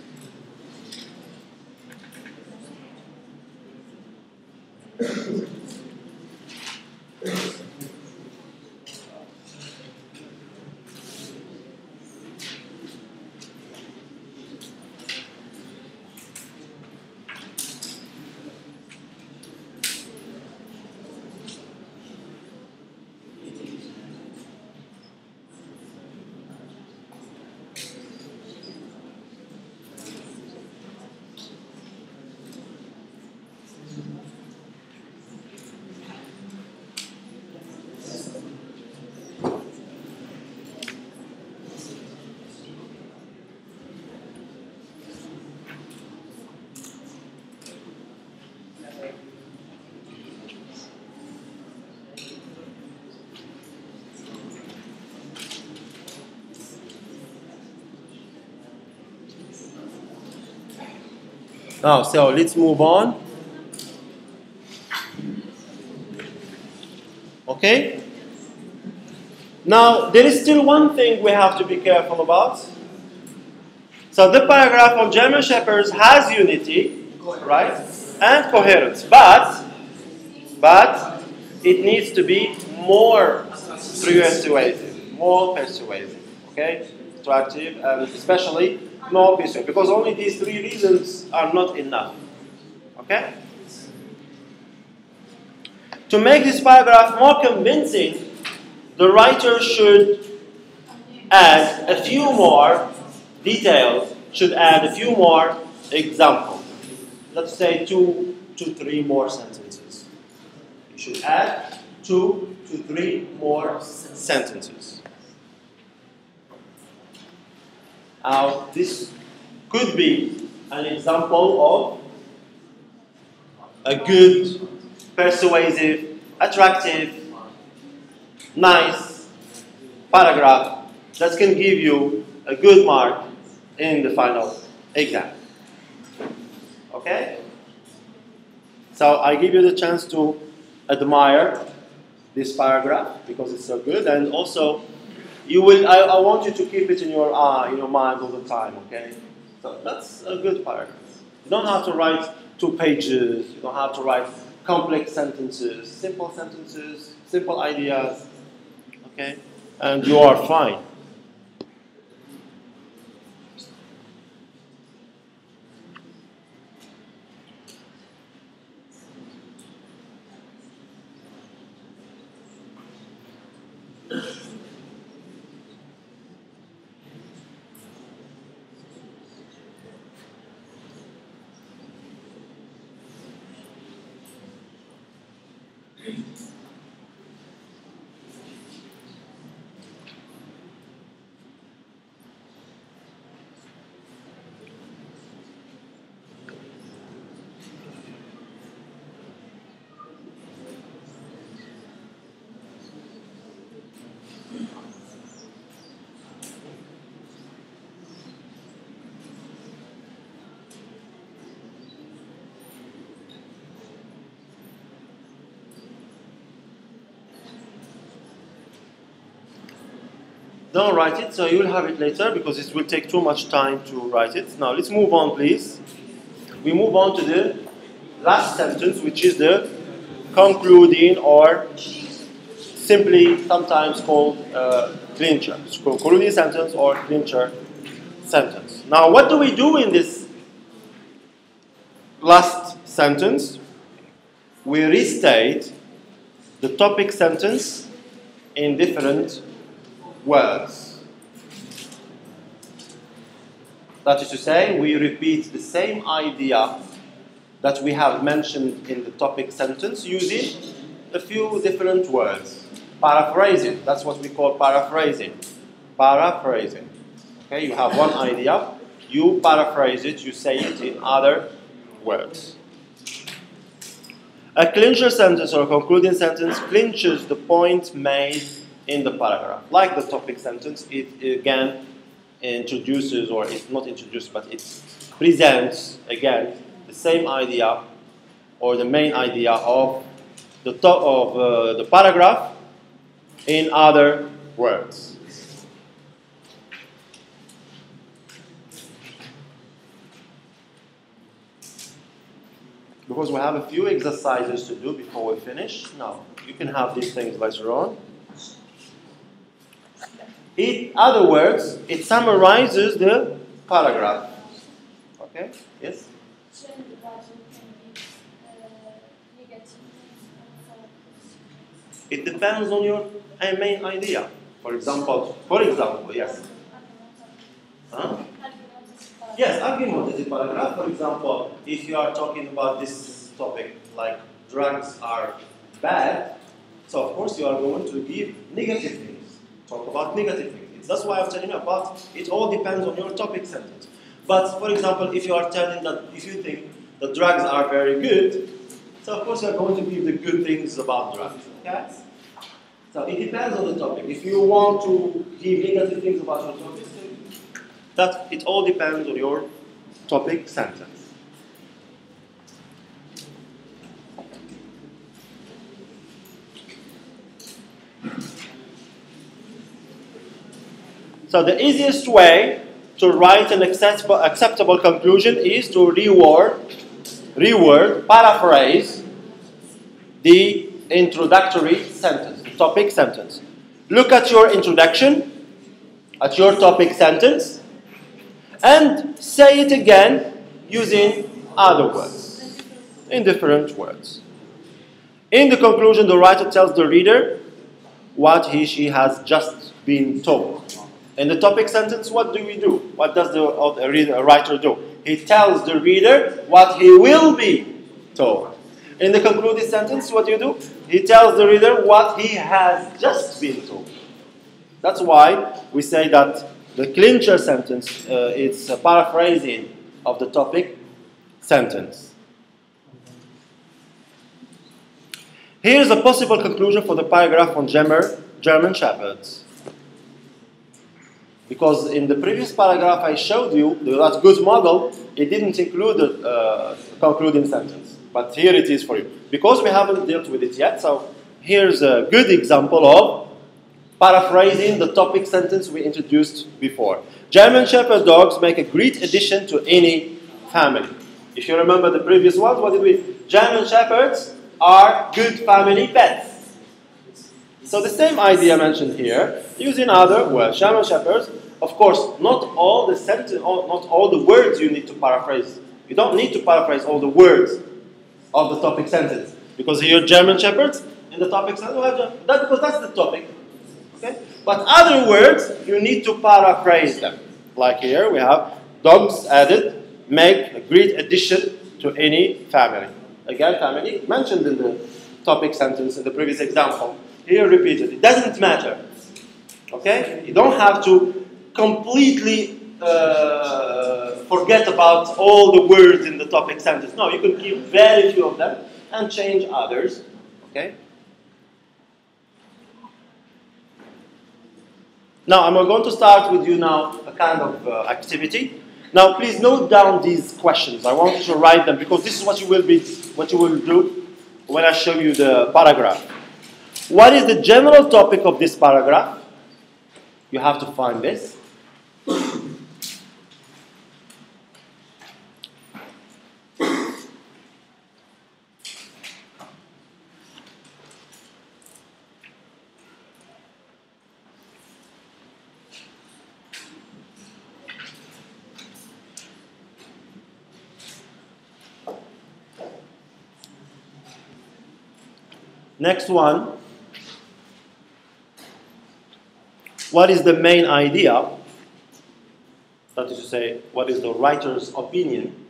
Now, so let's move on. Okay? Now, there is still one thing we have to be careful about. So the paragraph of German Shepherds has unity, right? And coherence. But it needs to be more persuasive. More persuasive. Okay? Attractive and especially more persuasive. Because only these three reasons are not enough. Okay? To make this paragraph more convincing, the writer should add a few more details, should add a few more examples. Let's say 2 to 3 more sentences. You should add 2 to 3 more sentences. Now, this could be an example of a good, persuasive, attractive, nice paragraph that can give you a good mark in the final exam. Okay? So I give you the chance to admire this paragraph because it's so good, and also you will. I want you to keep it in your mind all the time. Okay? So that's a good paragraph. You don't have to write 2 pages. You don't have to write complex sentences, simple ideas. Okay? And you are fine. Don't write it, so you will have it later because it will take too much time to write it. Now let's move on, please. We move on to the last sentence, which is the concluding or simply sometimes called clincher. Concluding sentence or clincher sentence. Now what do we do in this last sentence? We restate the topic sentence in different words. That is to say, we repeat the same idea that we have mentioned in the topic sentence using a few different words. Paraphrasing, that's what we call paraphrasing. Paraphrasing. Okay, you have one idea, you paraphrase it, you say it in other words. A clincher sentence or a concluding sentence clinches the point made in the paragraph. Like the topic sentence, it again introduces, or it's not introduced, but it presents again the same idea or the main idea of the top of the paragraph in other words. Because we have a few exercises to do before we finish. Now, you can have these things later on. In other words, it summarizes the paragraph. Okay? Yes? It depends on your main idea. For example, yes. Huh? Yes, argument is a paragraph. For example, if you are talking about this topic, like drugs are bad, so of course you are going to give negative things. Talk about negative things. That's why I'm telling you about it. All depends on your topic sentence. But for example, if you are telling that if you think the drugs are very good, so of course you are going to give the good things about drugs. Okay? So it depends on the topic. If you want to give negative things about your topic, that it all depends on your topic sentence. So the easiest way to write an acceptable conclusion is to reword, paraphrase the introductory sentence, the topic sentence. Look at your introduction, at your topic sentence, and say it again using other words, in different words. In the conclusion, the writer tells the reader what she has just been told. In the topic sentence, what do we do? What does the writer do? He tells the reader what he will be told. In the concluded sentence, what do? He tells the reader what he has just been told. That's why we say that the clincher sentence is a paraphrasing of the topic sentence. Here is a possible conclusion for the paragraph on German Shepherds. Because in the previous paragraph I showed you that good model, it didn't include the concluding sentence. But here it is for you. Because we haven't dealt with it yet, so here's a good example of paraphrasing the topic sentence we introduced before. German Shepherd dogs make a great addition to any family. If you remember the previous ones, what did we? German Shepherds are good family pets. So the same idea mentioned here, using other words. German Shepherds, of course, not all the words you need to paraphrase. You don't need to paraphrase all the words of the topic sentence. Because here German Shepherds, in the topic sentence, because that's the topic. Okay? But other words, you need to paraphrase them. Like here, we have dogs added, make a great addition to any family. Again, family mentioned in the topic sentence in the previous example. Here repeated. It doesn't matter. Okay? You don't have to completely forget about all the words in the topic sentence. No, you can keep very few of them and change others. Okay? Now, I'm going to start with you now a kind of activity. Now, please note down these questions. I want you to write them because this is what you will do when I show you the paragraph. What is the general topic of this paragraph? You have to find this. Next one. What is the main idea? That is to say, what is the writer's opinion?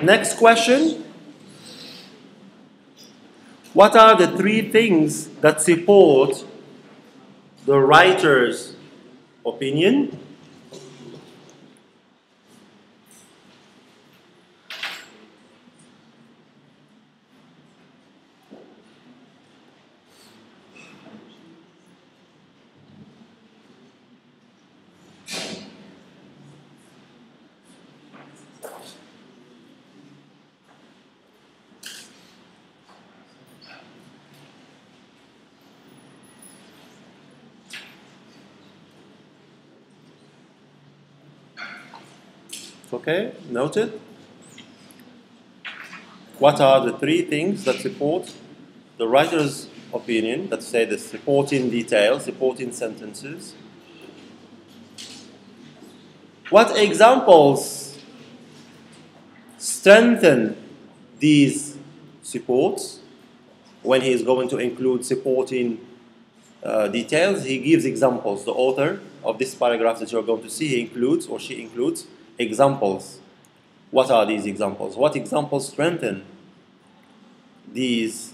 Next question. What are the three things that support the writer's opinion? Okay, noted. What are the three things that support the writer's opinion, that say the supporting details, supporting sentences? What examples strengthen these supports? When he is going to include supporting details, he gives examples. The author of this paragraph that you're going to see, he includes or she includes examples. What are these examples? What examples strengthen these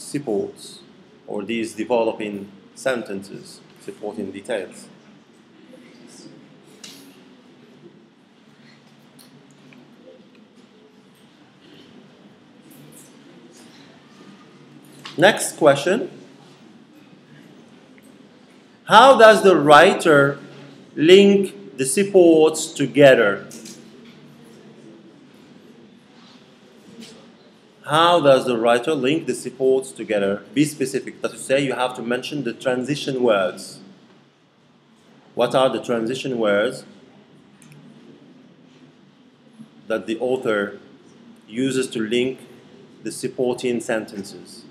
supports or these developing sentences, supporting details. Next question. How does the writer link the supports together? How does the writer link the supports together? Be specific. That is to say, you have to mention the transition words. What are the transition words that the author uses to link the supporting sentences?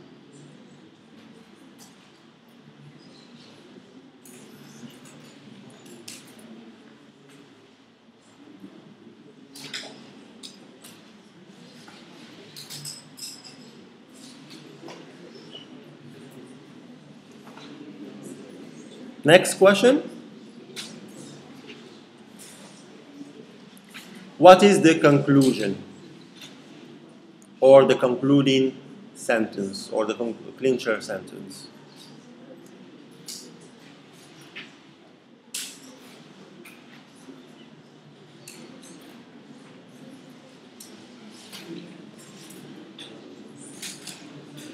Next question. What is the conclusion or the concluding sentence or the clincher sentence?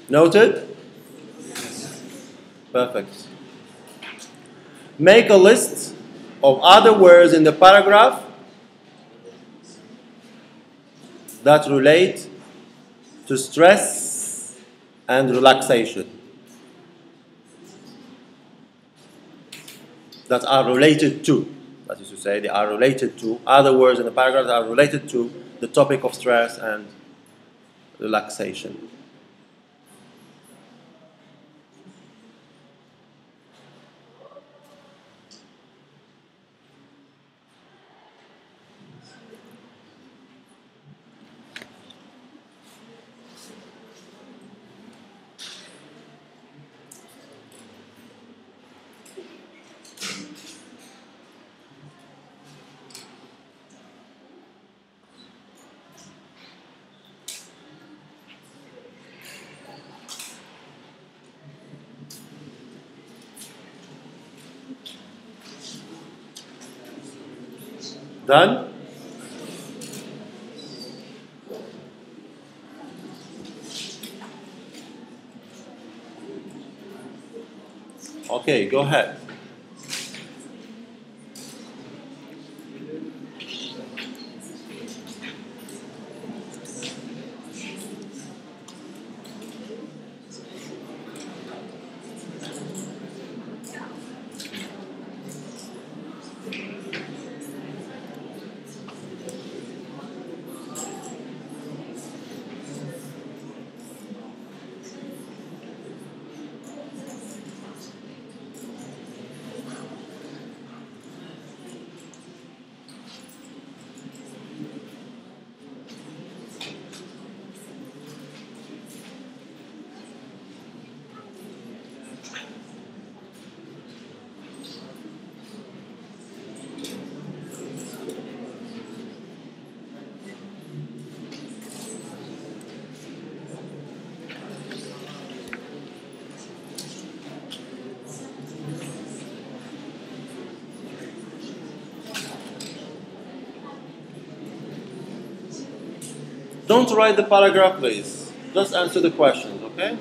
Noted? Perfect. Make a list of other words in the paragraph that relate to stress and relaxation. That are related to, that is to say, they are related to, other words in the paragraph that are related to the topic of stress and relaxation. Done? Okay, go ahead. Don't write the paragraph, please. Just answer the questions, okay?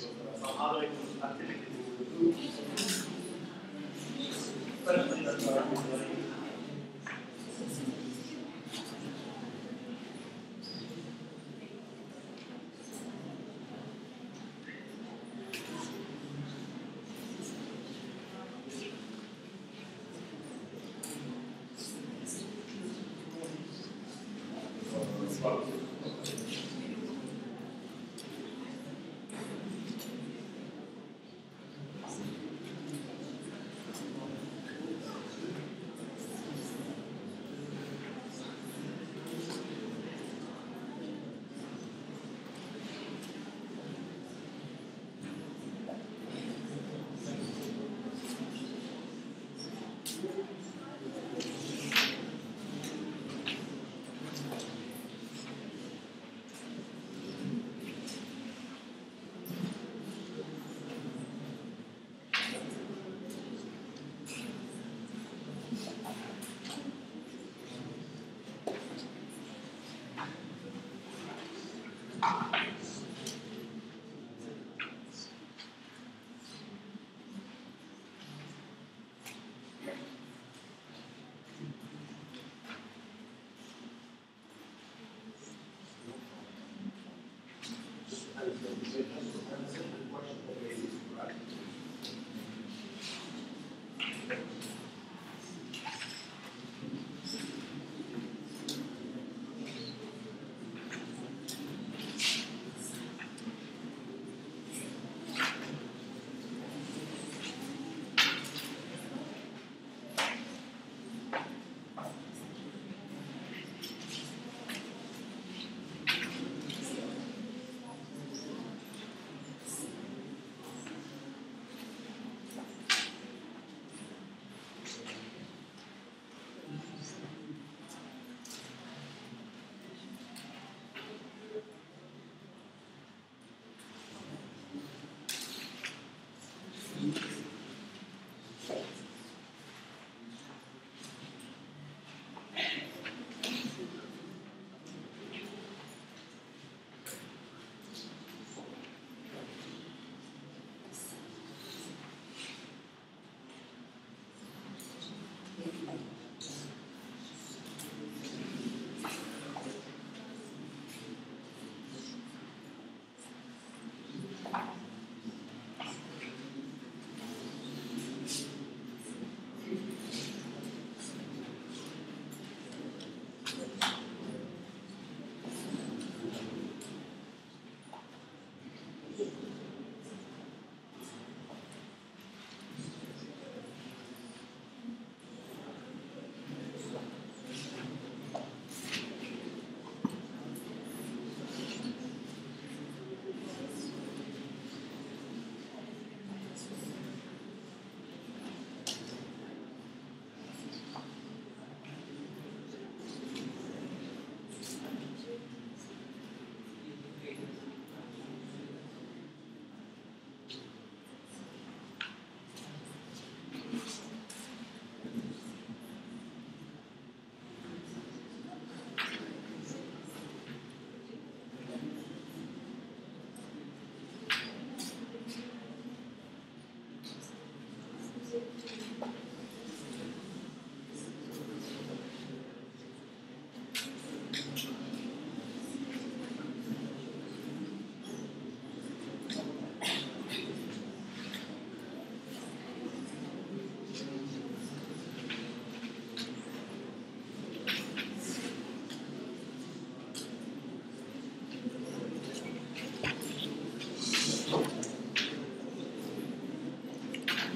some other activities we will do.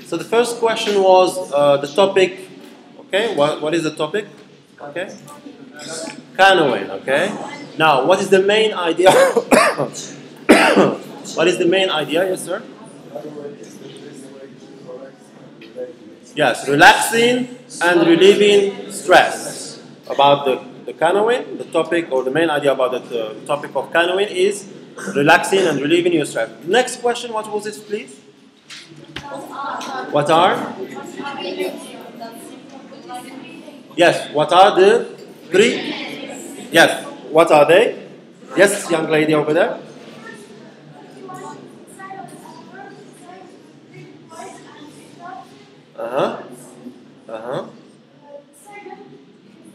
So the first question was the topic. Okay, what is the topic? Okay, canoeing. Okay. Now, what is the main idea? What is the main idea? Yes, sir. Yes, relaxing and relieving stress. About the canoeing, the topic or the main idea about the topic of canoeing is relaxing and relieving your stress. Next question, what was it, please? What are? Yes, what are the three? Yes, what are they? Yes, young lady over there. Uh-huh. Uh-huh. Second,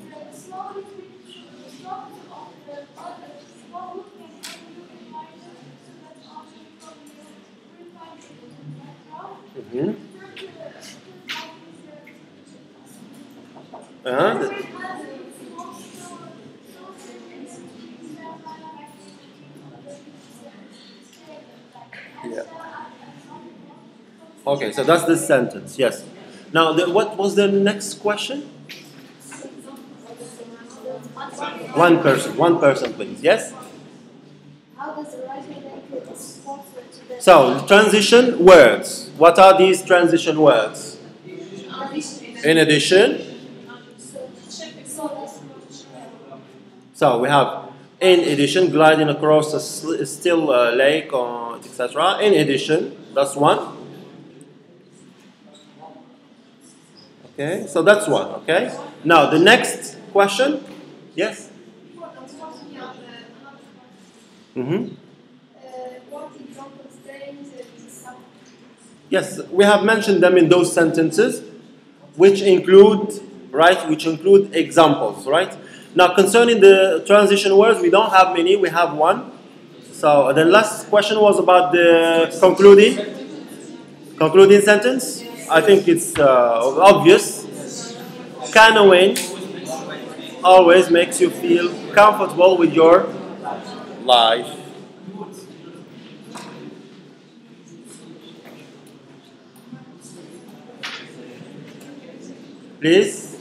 the small switch, small of the other small looking and looking lighter so that only from the refine background. Mm-hmm. Third, Uh-huh. Yeah. Okay, so that's the sentence, yes. Now, what was the next question? One person, please, yes? how does the writer link the sponsor to the So, transition words. What are these transition words? In addition, so we have in addition, gliding across a still lake or etc. In addition, that's one. Okay, so that's one. Okay. Now the next question. Yes. Mm-hmm. what examples they some Yes, we have mentioned them in those sentences, which include examples, right? Now concerning the transition words, we don't have many. We have one. So the last question was about the concluding sentence. I think it's obvious. Canoeing always makes you feel comfortable with your life. Please,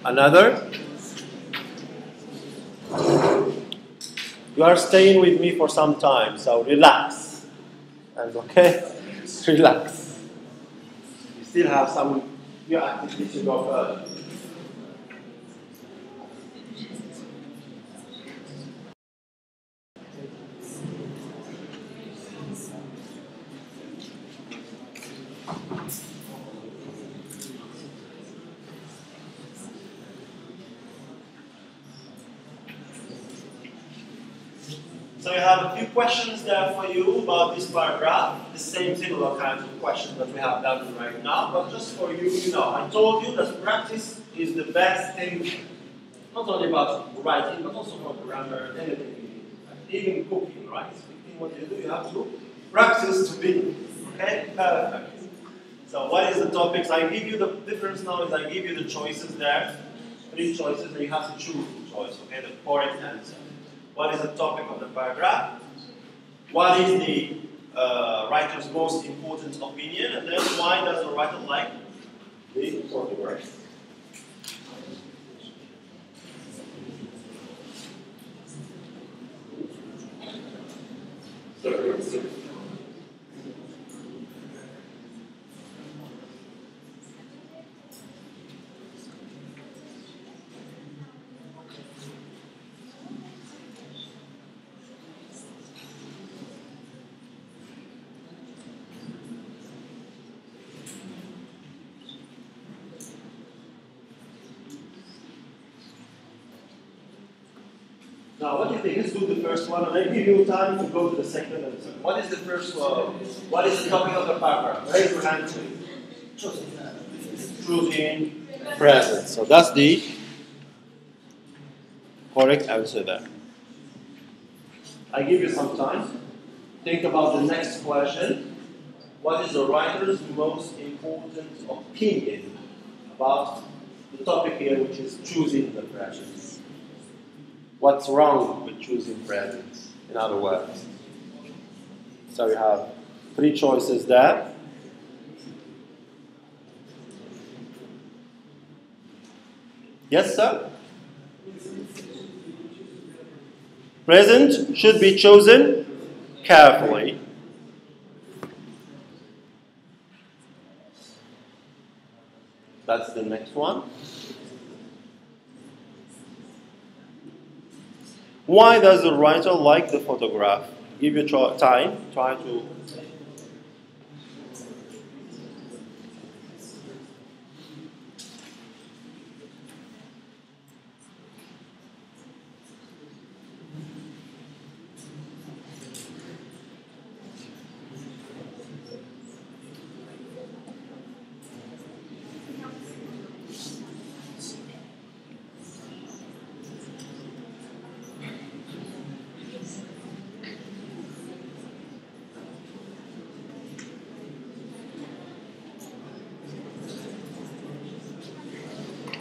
another. You are staying with me for some time, so relax. And okay, relax. You still have some new activities to go further. So I have a few questions there for you about this paragraph, the same similar kinds of questions that we have done right now, but just for you, I told you that practice is the best thing, not only about writing, but also for grammar, anything, even cooking, right? Cooking, what you do, you have to practice to be, okay? Perfect. So what is the topics? I give you the difference now is I give you the choices there, 3 choices, and you have to choose the choice, okay, the correct answer. What is the topic of the paragraph? What is the writer's most important opinion? And then why does the writer like the photograph? Now, what do you think? Let's do the first one, and I give you time to go to the second and third. What is the first one? What is the topic of the paragraph? Raise your hand, please. Choosing present. So that's the correct answer there. I give you some time. Think about the next question. What is the writer's most important opinion about the topic here, which is choosing the present? What's wrong with choosing presence, in other words? So you have 3 choices there. Yes, sir? Present should be chosen carefully. That's the next one. Why does the writer like the photograph? Give you time, try to.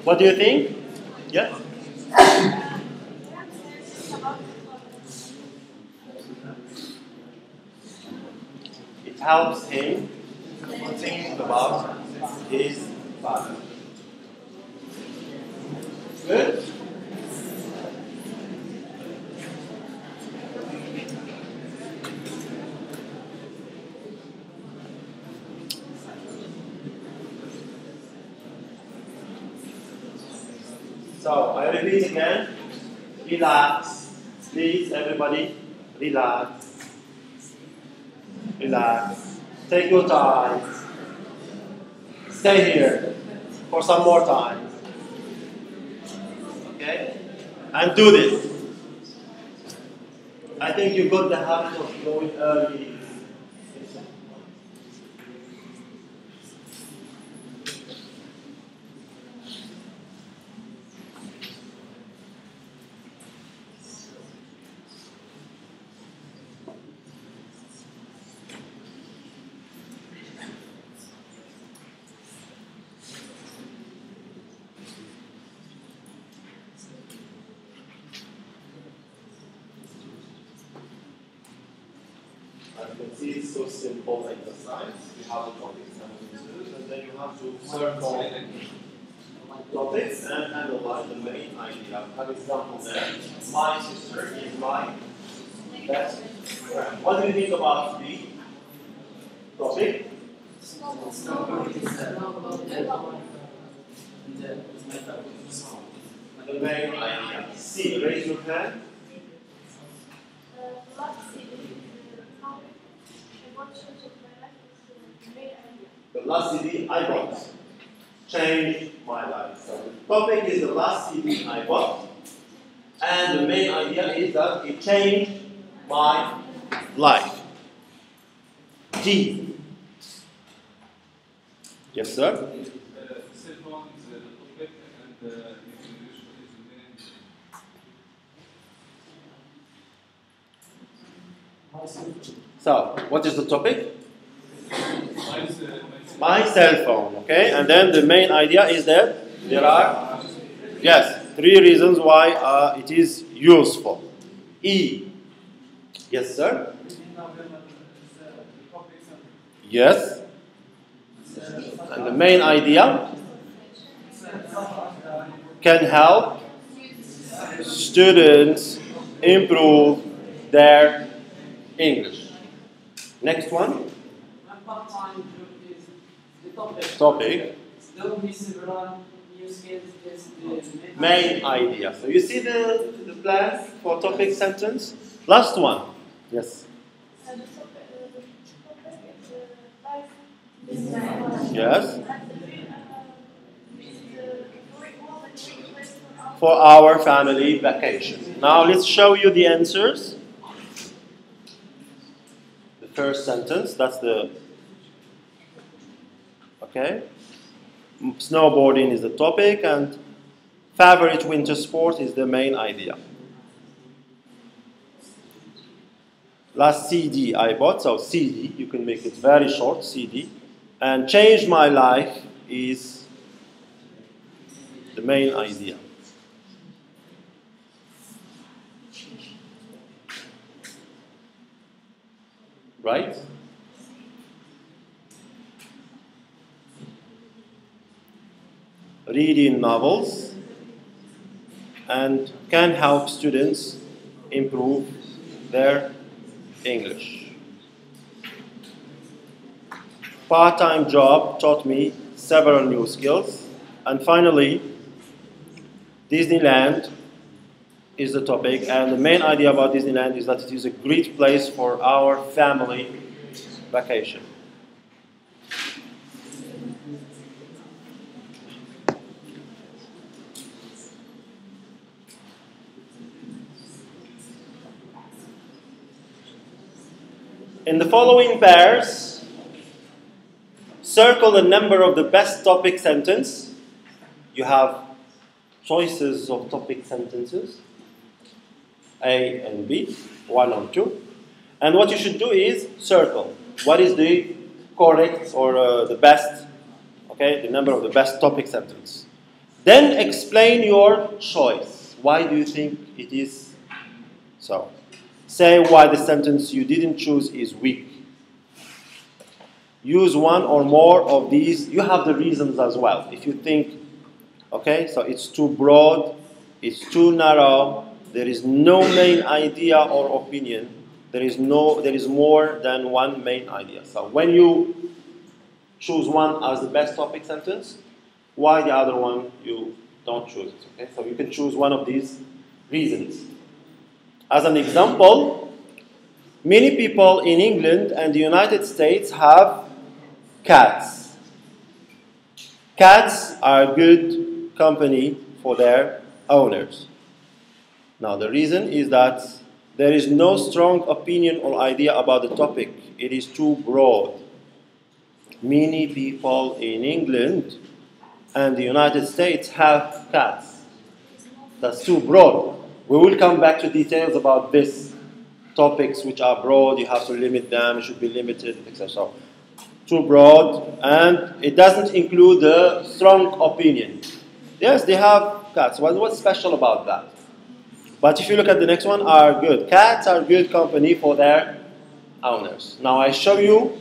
What do you think? Yeah? It helps him think about his father. Good? So, I repeat again. Relax. Please, everybody, relax. Relax. Take your time. Stay here for some more time. Okay? And do this. I think you got the habit of going early. As you can see, it's so simple exercise. You have the topics and then you have to circle topics and analyze the main idea. For example, there, my sister is my best friend. What do you think about the topic? The main idea. C, raise your hand. The last CD I bought changed my life. So the topic is the last CD I bought, and the main idea is that it changed my life. D. Yes, sir. Cell phone is the topic and introduction is the main. So, what is the topic? My cell phone, okay? And then the main idea is that there are, yes, 3 reasons why it is useful. E. Yes, sir? Yes. And the main idea can help students improve their English. Next one. Topic. Main idea. So you see the plan for topic sentence? Last one. Yes. Yes. For our family vacation. Now let's show you the answers. The first sentence, that's the okay. Snowboarding is the topic and favorite winter sport is the main idea. Last CD I bought, so CD, you can make it very short, CD. And changed my life is the main idea. Right? Reading novels and can help students improve their English. Part-time job taught me several new skills. And finally, Disneyland is the topic, and the main idea about Disneyland is that it is a great place for our family vacation. In the following pairs, circle the number of the best topic sentence. You have choices of topic sentences, A and B, 1 or 2. And what you should do is circle. What is the correct or the best, okay, the number of the best topic sentence. Then explain your choice. Why do you think it is so? Say why the sentence you didn't choose is weak. Use one or more of these. You have the reasons as well. If you think, okay, so it's too broad, it's too narrow, there is no main idea or opinion. There is more than one main idea. So when you choose one as the best topic sentence, why the other one you don't choose it? Okay, so you can choose one of these reasons. As an example, many people in England and the United States have cats. Cats are good company for their owners. Now the reason is that there is no strong opinion or idea about the topic. It is too broad. Many people in England and the United States have cats. That's too broad. We will come back to details about this. Topics which are broad, you have to limit them, it should be limited, etc. So, too broad, and it doesn't include the strong opinion. Yes, they have cats. What's special about that? But if you look at the next one, are good. Cats are good company for their owners. Now I show you.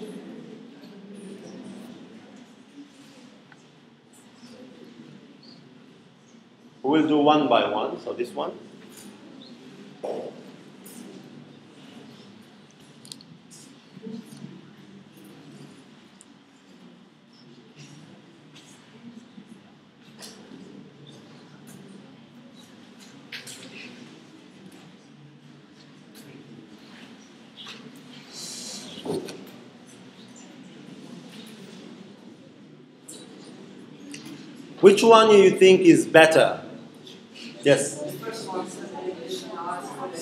We will do one by one. So this one. Which one do you think is better? Yes. The first one says English and arts for the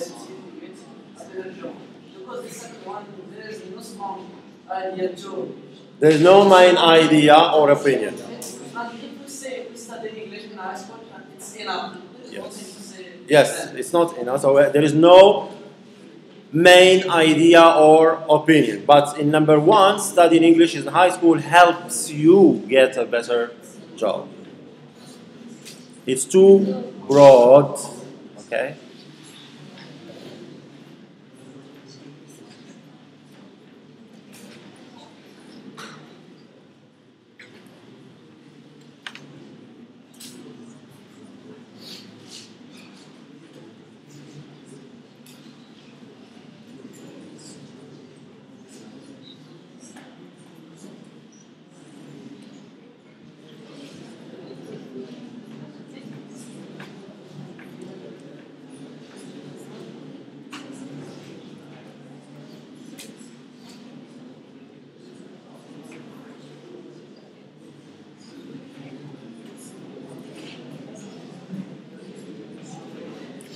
better job. Because the second one, there is no strong idea to. There is no main idea or opinion. And if we say we study English in high school, it's enough. Yes, it's not enough. So there is no main idea or opinion. But in number one, studying English in high school helps you get a better job. It's too broad, okay?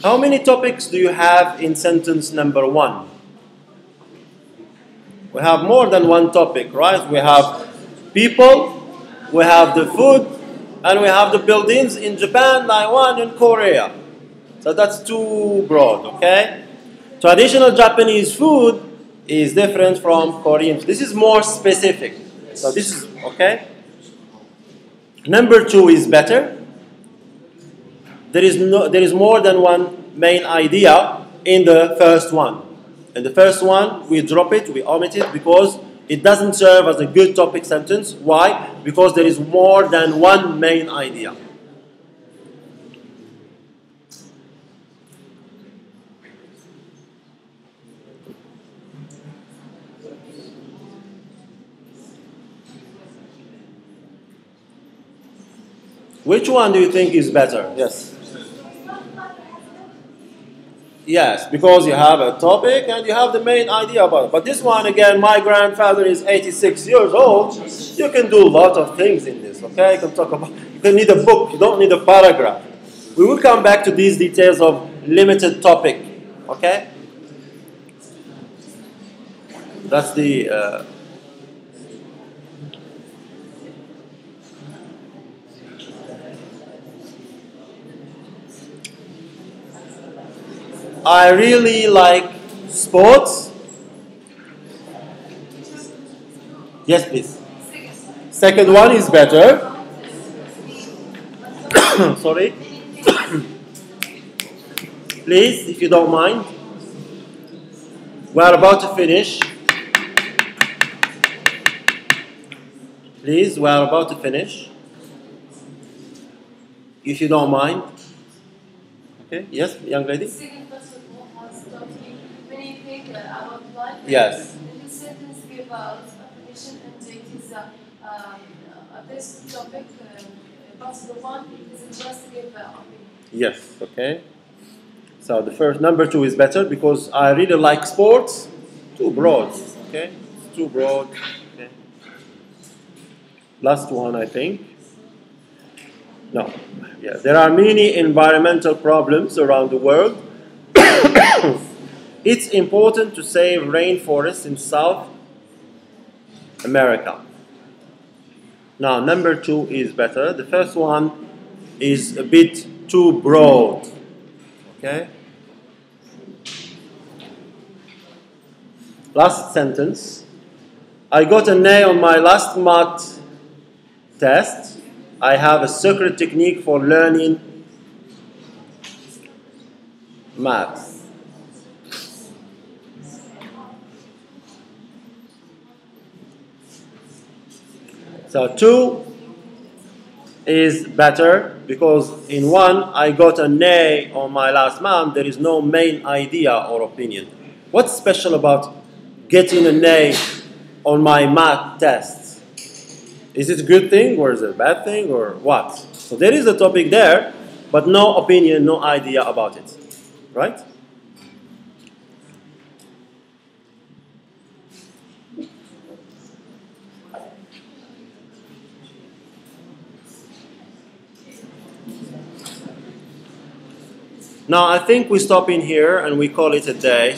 How many topics do you have in sentence number one? We have more than one topic, right? We have people, we have the food, and we have the buildings in Japan, Taiwan, and Korea. So that's too broad, okay? Traditional Japanese food is different from Korean. This is more specific. So this is, okay? Number two is better. There is more than one main idea in the first one. In the first one, we drop it, we omit it because it doesn't serve as a good topic sentence. Why? Because there is more than one main idea. Which one do you think is better? Yes. Yes, because you have a topic and you have the main idea about it. But this one, again, my grandfather is 86 years old. You can do a lot of things in this, okay? You can talk about, you can need a book, you don't need a paragraph. We will come back to these details of limited topic, okay? That's the... I really like sports. Yes, please. Second one is better. Sorry. Please, if you don't mind. We are about to finish. Please, we are about to finish. If you don't mind. Okay, yes, young lady? Second person has taught me when you think about life. Yes. And this sentence give out definition and it is this topic, but the one is just give opinion. Yes, okay. So the first, number 2 is better because I really like sports. Too broad, okay? It's too broad. Okay. Last one, I think. No. Yeah, there are many environmental problems around the world. It's important to save rainforests in South America. Now, number 2 is better. The first one is a bit too broad. Okay? Last sentence. I got an A on my last math test. I have a secret technique for learning maths. So 2 is better because in 1 I got an A on my last math. There is no main idea or opinion. What's special about getting an A on my math test? Is it a good thing or is it a bad thing or what? So there is a topic there, but no opinion, no idea about it. Right? Now I think we stop in here and we call it a day.